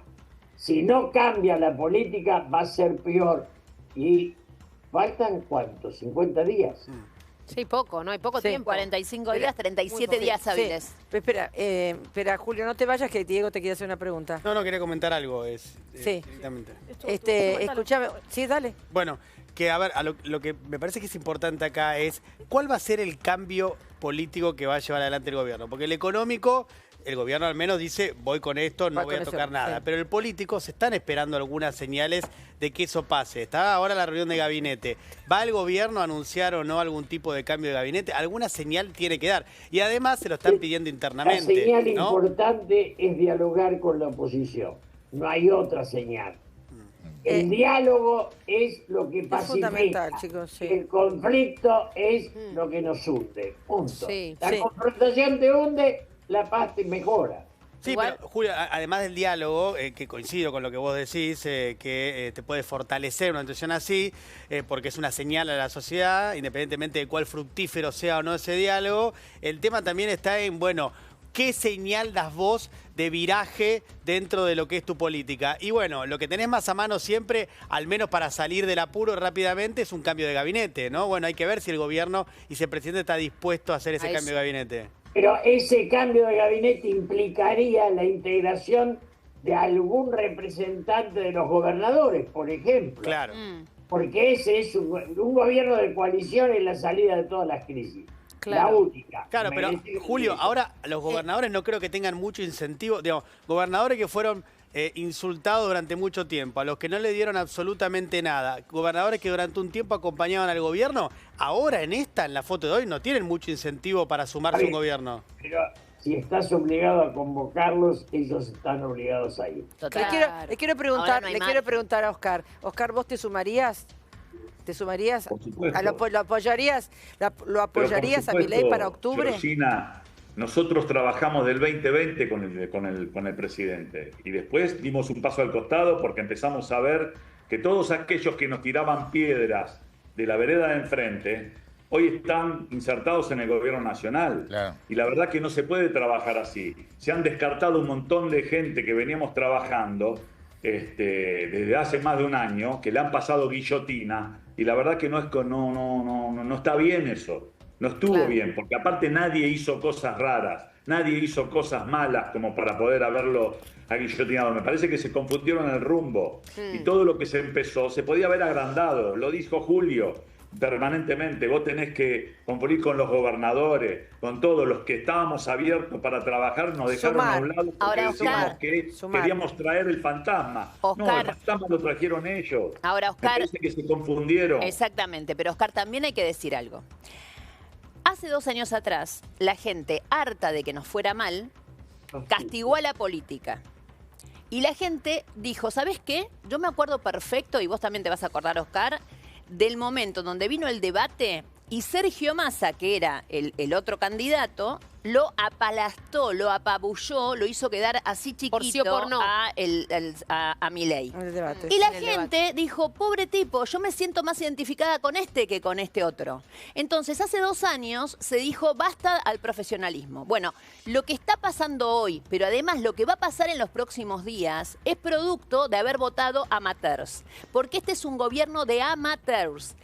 Si no cambia la política, va a ser peor. Y faltan, ¿cuántos? 50 días. Sí, poco, ¿no? Hay poco tiempo. 45 días, 37 días hábiles. Sí. Espera, Julio, no te vayas que Diego te quiere hacer una pregunta. No, quería comentar algo. Sí. Directamente. Escúchame. Sí, dale. Bueno, que a ver, lo que me parece que es importante acá es cuál va a ser el cambio político que va a llevar adelante el gobierno. Porque el económico, el gobierno al menos dice, voy con esto, no voy a tocar nada. Pero el político, se están esperando algunas señales de que eso pase. Está ahora la reunión de gabinete. ¿Va el gobierno a anunciar o no algún tipo de cambio de gabinete? Alguna señal tiene que dar. Y además se lo están pidiendo internamente. La señal ¿no? importante es dialogar con la oposición. No hay otra señal. El diálogo es lo que pacifica. fundamental, chicos, sí. El conflicto es lo que nos hunde. Punto. Sí, La sí. confrontación te hunde, la paz te mejora. Sí, pero Julio, además del diálogo, que coincido con lo que vos decís, que te puede fortalecer una intención así, porque es una señal a la sociedad, independientemente de cuál fructífero sea o no ese diálogo, el tema también está en, bueno, ¿qué señal das vos de viraje dentro de lo que es tu política? Y bueno, lo que tenés más a mano siempre, al menos para salir del apuro rápidamente, es un cambio de gabinete, ¿no? Bueno, hay que ver si el gobierno y si el presidente está dispuesto a hacer ese cambio de gabinete. Pero ese cambio de gabinete implicaría la integración de algún representante de los gobernadores, por ejemplo. Claro. Porque ese es un gobierno de coalición en la salida de todas las crisis. La única. Claro, pero Julio, ahora los gobernadores no creo que tengan mucho incentivo. Digamos, gobernadores que fueron insultados durante mucho tiempo, a los que no le dieron absolutamente nada, gobernadores que durante un tiempo acompañaban al gobierno, ahora en la foto de hoy, no tienen mucho incentivo para sumarse a un gobierno. Pero si estás obligado a convocarlos, ellos están obligados a ir. Le quiero preguntar a Oscar. Oscar, ¿vos te sumarías? ¿Te sumarías? ¿Lo apoyarías? ¿Lo apoyarías a Milei para octubre? Georgina, nosotros trabajamos del 2020 con el presidente y después dimos un paso al costado porque empezamos a ver que todos aquellos que nos tiraban piedras de la vereda de enfrente hoy están insertados en el gobierno nacional. Claro. Y la verdad que no se puede trabajar así. Se han descartado un montón de gente que veníamos trabajando desde hace más de un año, que le han pasado guillotina, y la verdad que no está bien eso. No estuvo bien, porque aparte nadie hizo cosas raras, nadie hizo cosas malas como para poder haberlo aguillotinado. Me parece que se confundieron el rumbo. Y todo lo que se empezó se podía haber agrandado. Lo dijo Julio permanentemente. Vos tenés que conferir con los gobernadores, con todos los que estábamos abiertos para trabajar, nos dejaron a un lado porque decíamos que queríamos traer el fantasma. No, el fantasma lo trajeron ellos. Ahora, Oscar, me parece que se confundieron. Exactamente, pero Oscar, también hay que decir algo. Hace 2 años atrás, la gente, harta de que nos fuera mal, castigó a la política. Y la gente dijo, ¿sabes qué? Yo me acuerdo perfecto, y vos también te vas a acordar, Oscar, del momento donde vino el debate Y Sergio Massa, que era el otro candidato, lo apalastó, lo apabulló, lo hizo quedar así chiquito por no. a Milei. Y la gente dijo, pobre tipo, yo me siento más identificada con este que con este otro. Entonces, hace 2 años se dijo, basta al profesionalismo. Bueno, lo que está pasando hoy, pero además lo que va a pasar en los próximos días, es producto de haber votado amateurs. Porque este es un gobierno de amateurs.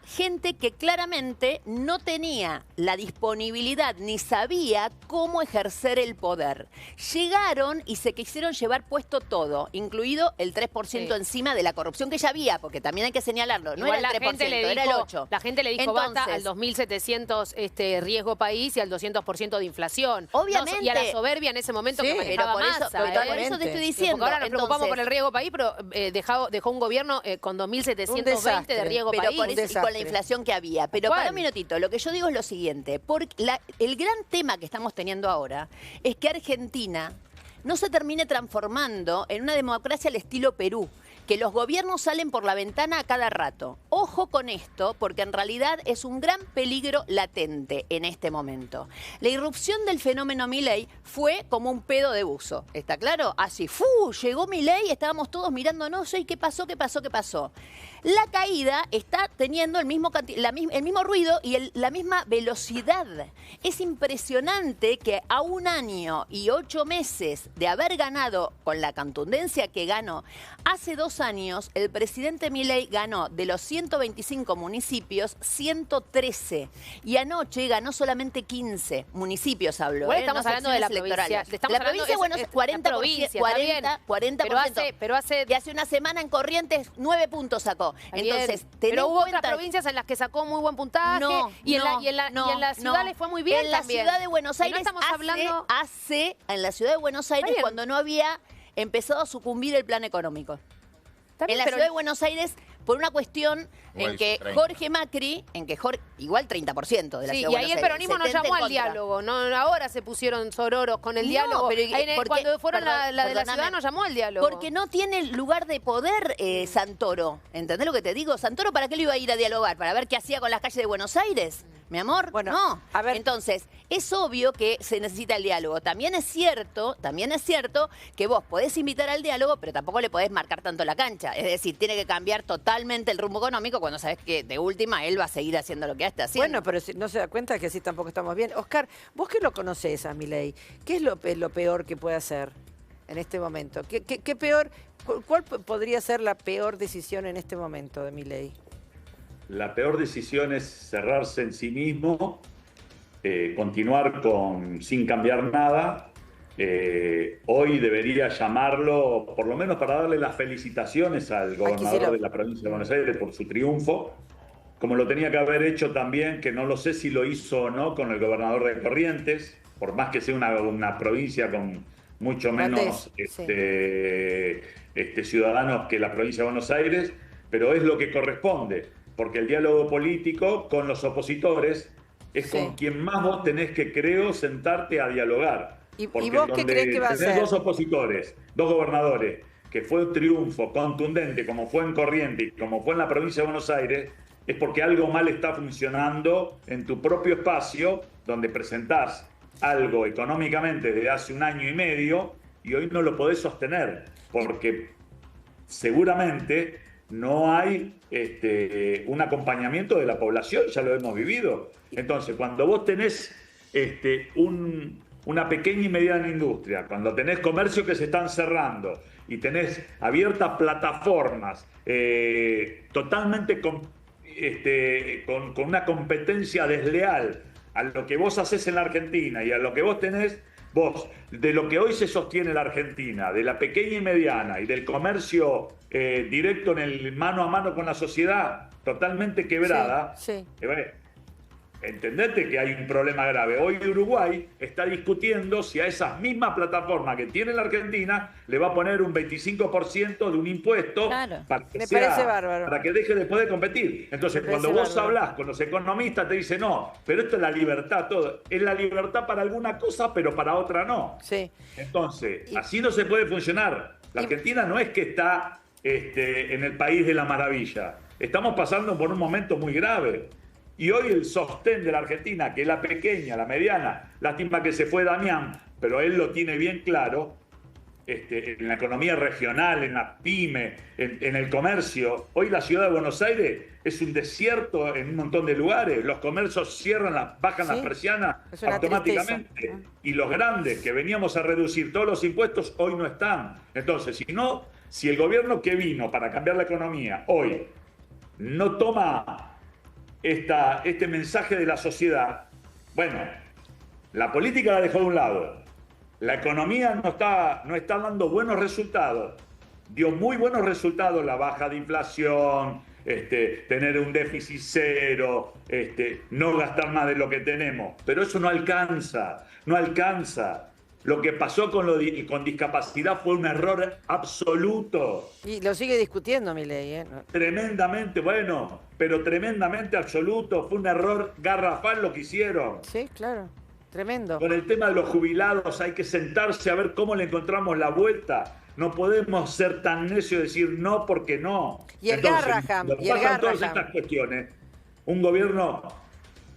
Gente que claramente no tenía la disponibilidad ni sabía cómo ejercer el poder. Llegaron y se quisieron llevar puesto todo, incluido el 3% encima de la corrupción que ya había, porque también hay que señalarlo. No Igual era el 3%, era el 8%. La gente le dijo basta al 2.700 riesgo país y al 200% de inflación. Obviamente. Y a la soberbia en ese momento que manejaba por eso, Massa. por eso te estoy diciendo. Porque ahora nos preocupamos Entonces, por el riesgo país, pero dejó un gobierno con 2.720 de riesgo pero país. por eso, y con la inflación que había. Pero para un minutito, lo que yo digo es lo siguiente. Porque el gran tema que estamos teniendo ahora es que Argentina no se termine transformando en una democracia al estilo Perú, que los gobiernos salen por la ventana a cada rato. Ojo con esto, porque en realidad es un gran peligro latente en este momento. La irrupción del fenómeno Milei fue como un pedo de buzo, ¿está claro? Así, llegó Milei, estábamos todos mirándonos, ¿y qué pasó, qué pasó, qué pasó? La caída está teniendo el mismo ruido y la misma velocidad. Es impresionante que a 1 año y 8 meses de haber ganado con la contundencia que ganó, hace 2 años el presidente Milei ganó de los 125 municipios 113 y anoche ganó solamente 15 municipios, habló. Bueno, estamos hablando de la provincia. La provincia de Buenos Aires, 40%. Pero hace y hace una semana en Corrientes 9 puntos sacó. Entonces, pero hubo otras provincias en las que sacó muy buen puntaje y en la ciudad le fue muy bien. En la ciudad de Buenos Aires estamos hablando en la ciudad de Buenos Aires cuando no había empezado a sucumbir el plan económico. En la ciudad de Buenos Aires, por una cuestión en que Jorge Macri, igual 30% de la ciudad de Buenos Aires. Y ahí el peronismo no llamó al diálogo, no, ahora se pusieron sororos con el diálogo. Pero cuando fueron la de la ciudad no llamó al diálogo. Porque no tiene lugar de poder Santoro. ¿Entendés lo que te digo? ¿Santoro para qué le iba a ir a dialogar? ¿Para ver qué hacía con las calles de Buenos Aires? Mi amor, bueno, no. A ver. Entonces, es obvio que se necesita el diálogo. También es cierto que vos podés invitar al diálogo, pero tampoco le podés marcar tanto la cancha. Es decir, tiene que cambiar totalmente el rumbo económico cuando sabés que de última él va a seguir haciendo lo que está haciendo. Bueno, pero si no se da cuenta que así tampoco estamos bien. Oscar, vos que lo conocés a Milei, ¿qué es lo peor que puede hacer en este momento? ¿Qué peor? ¿Cuál podría ser la peor decisión en este momento de Milei? La peor decisión es cerrarse en sí mismo, continuar sin cambiar nada. Hoy debería llamarlo, por lo menos para darle las felicitaciones al gobernador de la provincia de Buenos Aires por su triunfo, como lo tenía que haber hecho también, que no lo sé si lo hizo o no, con el gobernador de Corrientes, por más que sea una provincia con mucho menos ciudadanos que la provincia de Buenos Aires, pero es lo que corresponde. Porque el diálogo político con los opositores es con quien más vos tenés que, creo, sentarte a dialogar. ¿Y vos qué crees que va a hacer? Tenés 2 opositores, 2 gobernadores, que fue un triunfo contundente como fue en Corrientes y como fue en la provincia de Buenos Aires, es porque algo mal está funcionando en tu propio espacio, donde presentás algo económicamente desde hace 1 año y medio y hoy no lo podés sostener, porque seguramente no hay un acompañamiento de la población, ya lo hemos vivido. Entonces, cuando vos tenés una pequeña y mediana industria, cuando tenés comercios que se están cerrando y tenés abiertas plataformas totalmente con una competencia desleal a lo que vos hacés en la Argentina y a lo que vos tenés, de lo que hoy se sostiene la Argentina, de la pequeña y mediana y del comercio directo en el mano a mano con la sociedad totalmente quebrada, entendete que hay un problema grave. Hoy Uruguay está discutiendo si a esas mismas plataformas que tiene la Argentina le va a poner un 25% de un impuesto para que deje de poder competir. Entonces, cuando vos hablás con los economistas, te dicen, no, pero esto es la libertad, todo. Es la libertad para alguna cosa, pero para otra no. Entonces, así no se puede funcionar. La Argentina no es que está en el país de la maravilla. Estamos pasando por un momento muy grave. Y hoy el sostén de la Argentina, que es la pequeña, la mediana, lástima que se fue Damián, pero él lo tiene bien claro, en la economía regional, en la pyme, en el comercio. Hoy la ciudad de Buenos Aires es un desierto en un montón de lugares. Los comercios cierran, bajan las persianas automáticamente. Tristeza. Y los grandes que veníamos a reducir todos los impuestos hoy no están. Entonces, si el gobierno que vino para cambiar la economía hoy no toma este mensaje de la sociedad, bueno, la política la dejó de un lado. La economía no está dando buenos resultados. Dio muy buenos resultados la baja de inflación, tener un déficit cero, no gastar más de lo que tenemos. Pero eso no alcanza. Lo que pasó con discapacidad fue un error absoluto. Y lo sigue discutiendo Milei, ¿eh? Tremendamente, bueno, pero tremendamente absoluto. Fue un error garrafal lo que hicieron. Sí, claro. Tremendo. Con el tema de los jubilados hay que sentarse a ver cómo le encontramos la vuelta. No podemos ser tan necios de decir no porque no. Y el Garraham. Todas estas cuestiones. Un gobierno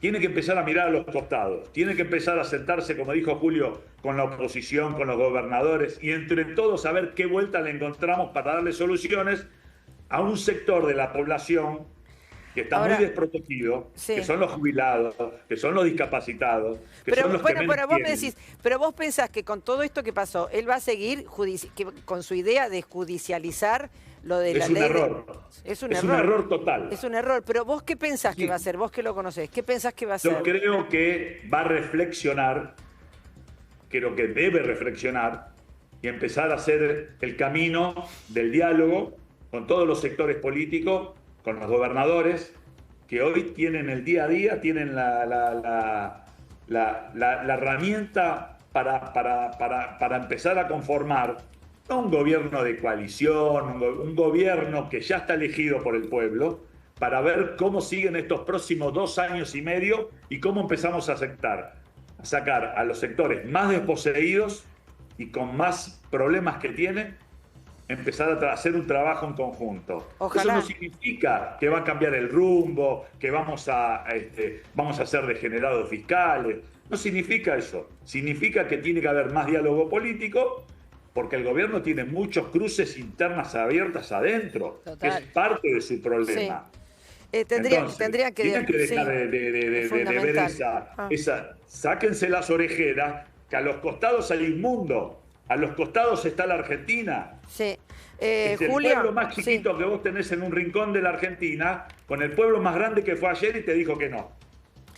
tiene que empezar a mirar a los costados. Tiene que empezar a sentarse, como dijo Julio, con la oposición, con los gobernadores y entre todos a ver qué vuelta le encontramos para darle soluciones a un sector de la población que está muy desprotegido, que son los jubilados, que son los discapacitados, que son los que menos vos me tienen. decís, pero vos pensás que con todo esto que pasó, él va a seguir con su idea de judicializar lo de la ley. Es un error total. Es un error, pero vos qué pensás que va a hacer, vos que lo conocés, ¿qué pensás que va a hacer? Yo creo que va a reflexionar, creo que debe reflexionar y empezar a hacer el camino del diálogo con todos los sectores políticos, con los gobernadores, que hoy tienen el día a día, tienen la herramienta para empezar a conformar no un gobierno de coalición, un gobierno que ya está elegido por el pueblo, para ver cómo siguen estos próximos 2 años y medio y cómo empezamos a sacar a los sectores más desposeídos y con más problemas que tienen, empezar a hacer un trabajo en conjunto. Ojalá. Eso no significa que va a cambiar el rumbo, que vamos a ser degenerados fiscales. No significa eso. Significa que tiene que haber más diálogo político, porque el gobierno tiene muchos cruces internas abiertas adentro, que es parte de su problema. Sí. Tendría que tienen que dejar de ver esa. Sáquense las orejeras, que a los costados hay un mundo. A los costados está la Argentina. Sí. Julio, el pueblo más chiquito sí. que vos tenés en un rincón de la Argentina, con el pueblo más grande que fue ayer y te dijo que no.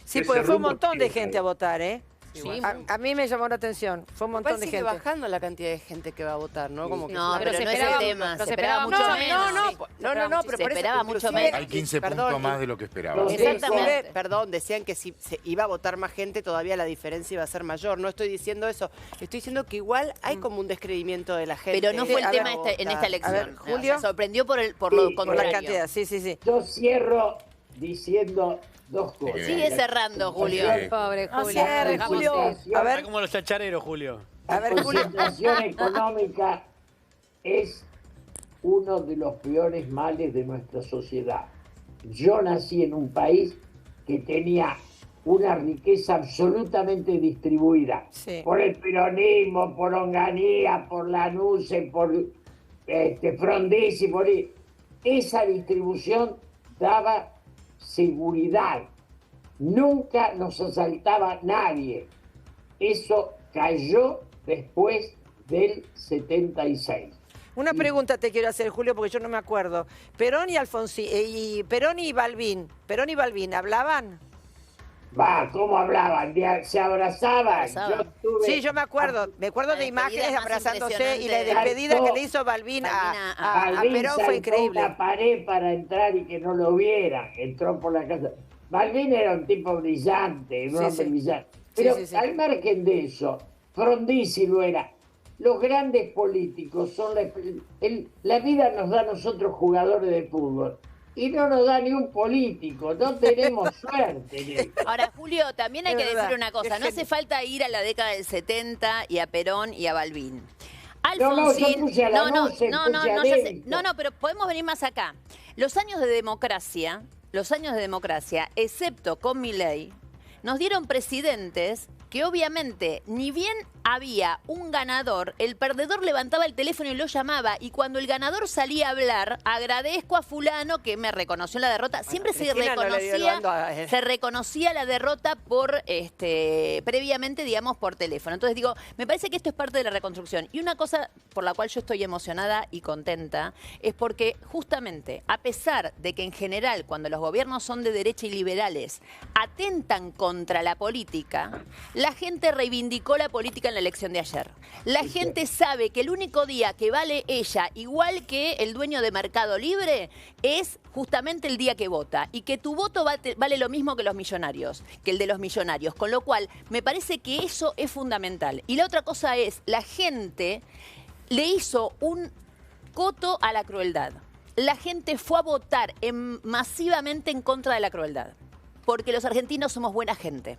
Sí, porque fue un montón de gente a votar, ¿eh? Sí, a mí me llamó la atención. Fue un montón de gente. Sigue bajando la cantidad de gente que va a votar, ¿no? Como que no, pero no es el tema. Se esperaba mucho menos. Pero se esperaba mucho menos. Hay 15 puntos más de lo que esperaba. Exactamente. Perdón, decían que si se iba a votar más gente, todavía la diferencia iba a ser mayor. No estoy diciendo eso. Estoy diciendo que igual hay como un descreimiento de la gente. Pero no fue el tema en esta elección. A ver, Julio. Se sorprendió por lo contrario. La cantidad, sí. Yo cierro diciendo 2 cosas. Sigue cerrando, Julio. Pobre Julio. Cierre, Julio. A ver, como los chachareros, Julio. A ver, Julio. La situación económica es uno de los peores males de nuestra sociedad. Yo nací en un país que tenía una riqueza absolutamente distribuida. Sí. Por el peronismo, por Onganía, por Lanuse, por Frondizi, esa distribución daba seguridad. Nunca nos asaltaba nadie. Eso cayó después del 76. Una pregunta te quiero hacer, Julio, porque yo no me acuerdo. Perón y Balbín, ¿hablaban? ¿Cómo hablaban? Se abrazaban. Sí, yo me acuerdo. Me acuerdo de imágenes abrazándose y la despedida que le hizo Balbín a Perón fue increíble. Una pared para entrar y que no lo viera. Entró por la casa. Balbín era un tipo brillante, un hombre brillante. Pero al margen de eso, Frondizi lo era. Los grandes políticos son la vida nos da a nosotros jugadores de fútbol. Y no nos da ni un político, no tenemos suerte. Ahora, Julio, también hay que decir una cosa, no hace falta ir a la década del 70 y a Perón y a Balbín. Alfonsín, no, pero podemos venir más acá. Los años de democracia los años de democracia, excepto con Milei, nos dieron presidentes que obviamente, ni bien había un ganador, el perdedor levantaba el teléfono y lo llamaba, y cuando el ganador salía a hablar, agradezco a fulano que me reconoció la derrota, siempre se reconocía la derrota por previamente, digamos, por teléfono. Entonces digo, me parece que esto es parte de la reconstrucción. Y una cosa por la cual yo estoy emocionada y contenta es porque justamente, a pesar de que en general cuando los gobiernos son de derecha y liberales atentan contra la política, la gente reivindicó la política en la elección de ayer. La gente sabe que el único día que vale ella, igual que el dueño de Mercado Libre, es justamente el día que vota. Y que tu voto vale lo mismo que los millonarios, que el de los millonarios. Con lo cual, me parece que eso es fundamental. Y la otra cosa es, la gente le hizo un coto a la crueldad. La gente fue a votar masivamente en contra de la crueldad. Porque los argentinos somos buena gente.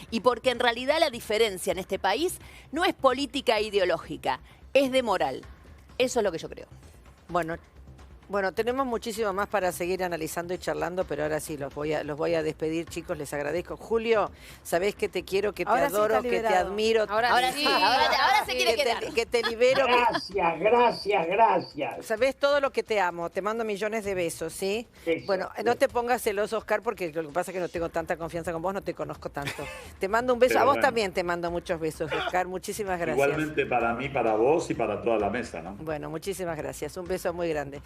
Y porque en realidad la diferencia en este país no es política e ideológica, es de moral. Eso es lo que yo creo. Bueno, tenemos muchísimo más para seguir analizando y charlando, pero ahora sí, los voy a despedir, chicos, les agradezco. Julio, sabés que te quiero, que te adoro, que te admiro. Ahora sí, se quiere quedar. Que te libero. Gracias. Sabés todo lo que te amo, te mando millones de besos, ¿sí? Bueno, no te pongas celoso, Oscar, porque lo que pasa es que no tengo tanta confianza con vos, no te conozco tanto. Te mando un beso, a vos también te mando muchos besos, Oscar, muchísimas gracias. Igualmente para mí, para vos y para toda la mesa, ¿no? Bueno, muchísimas gracias, un beso muy grande.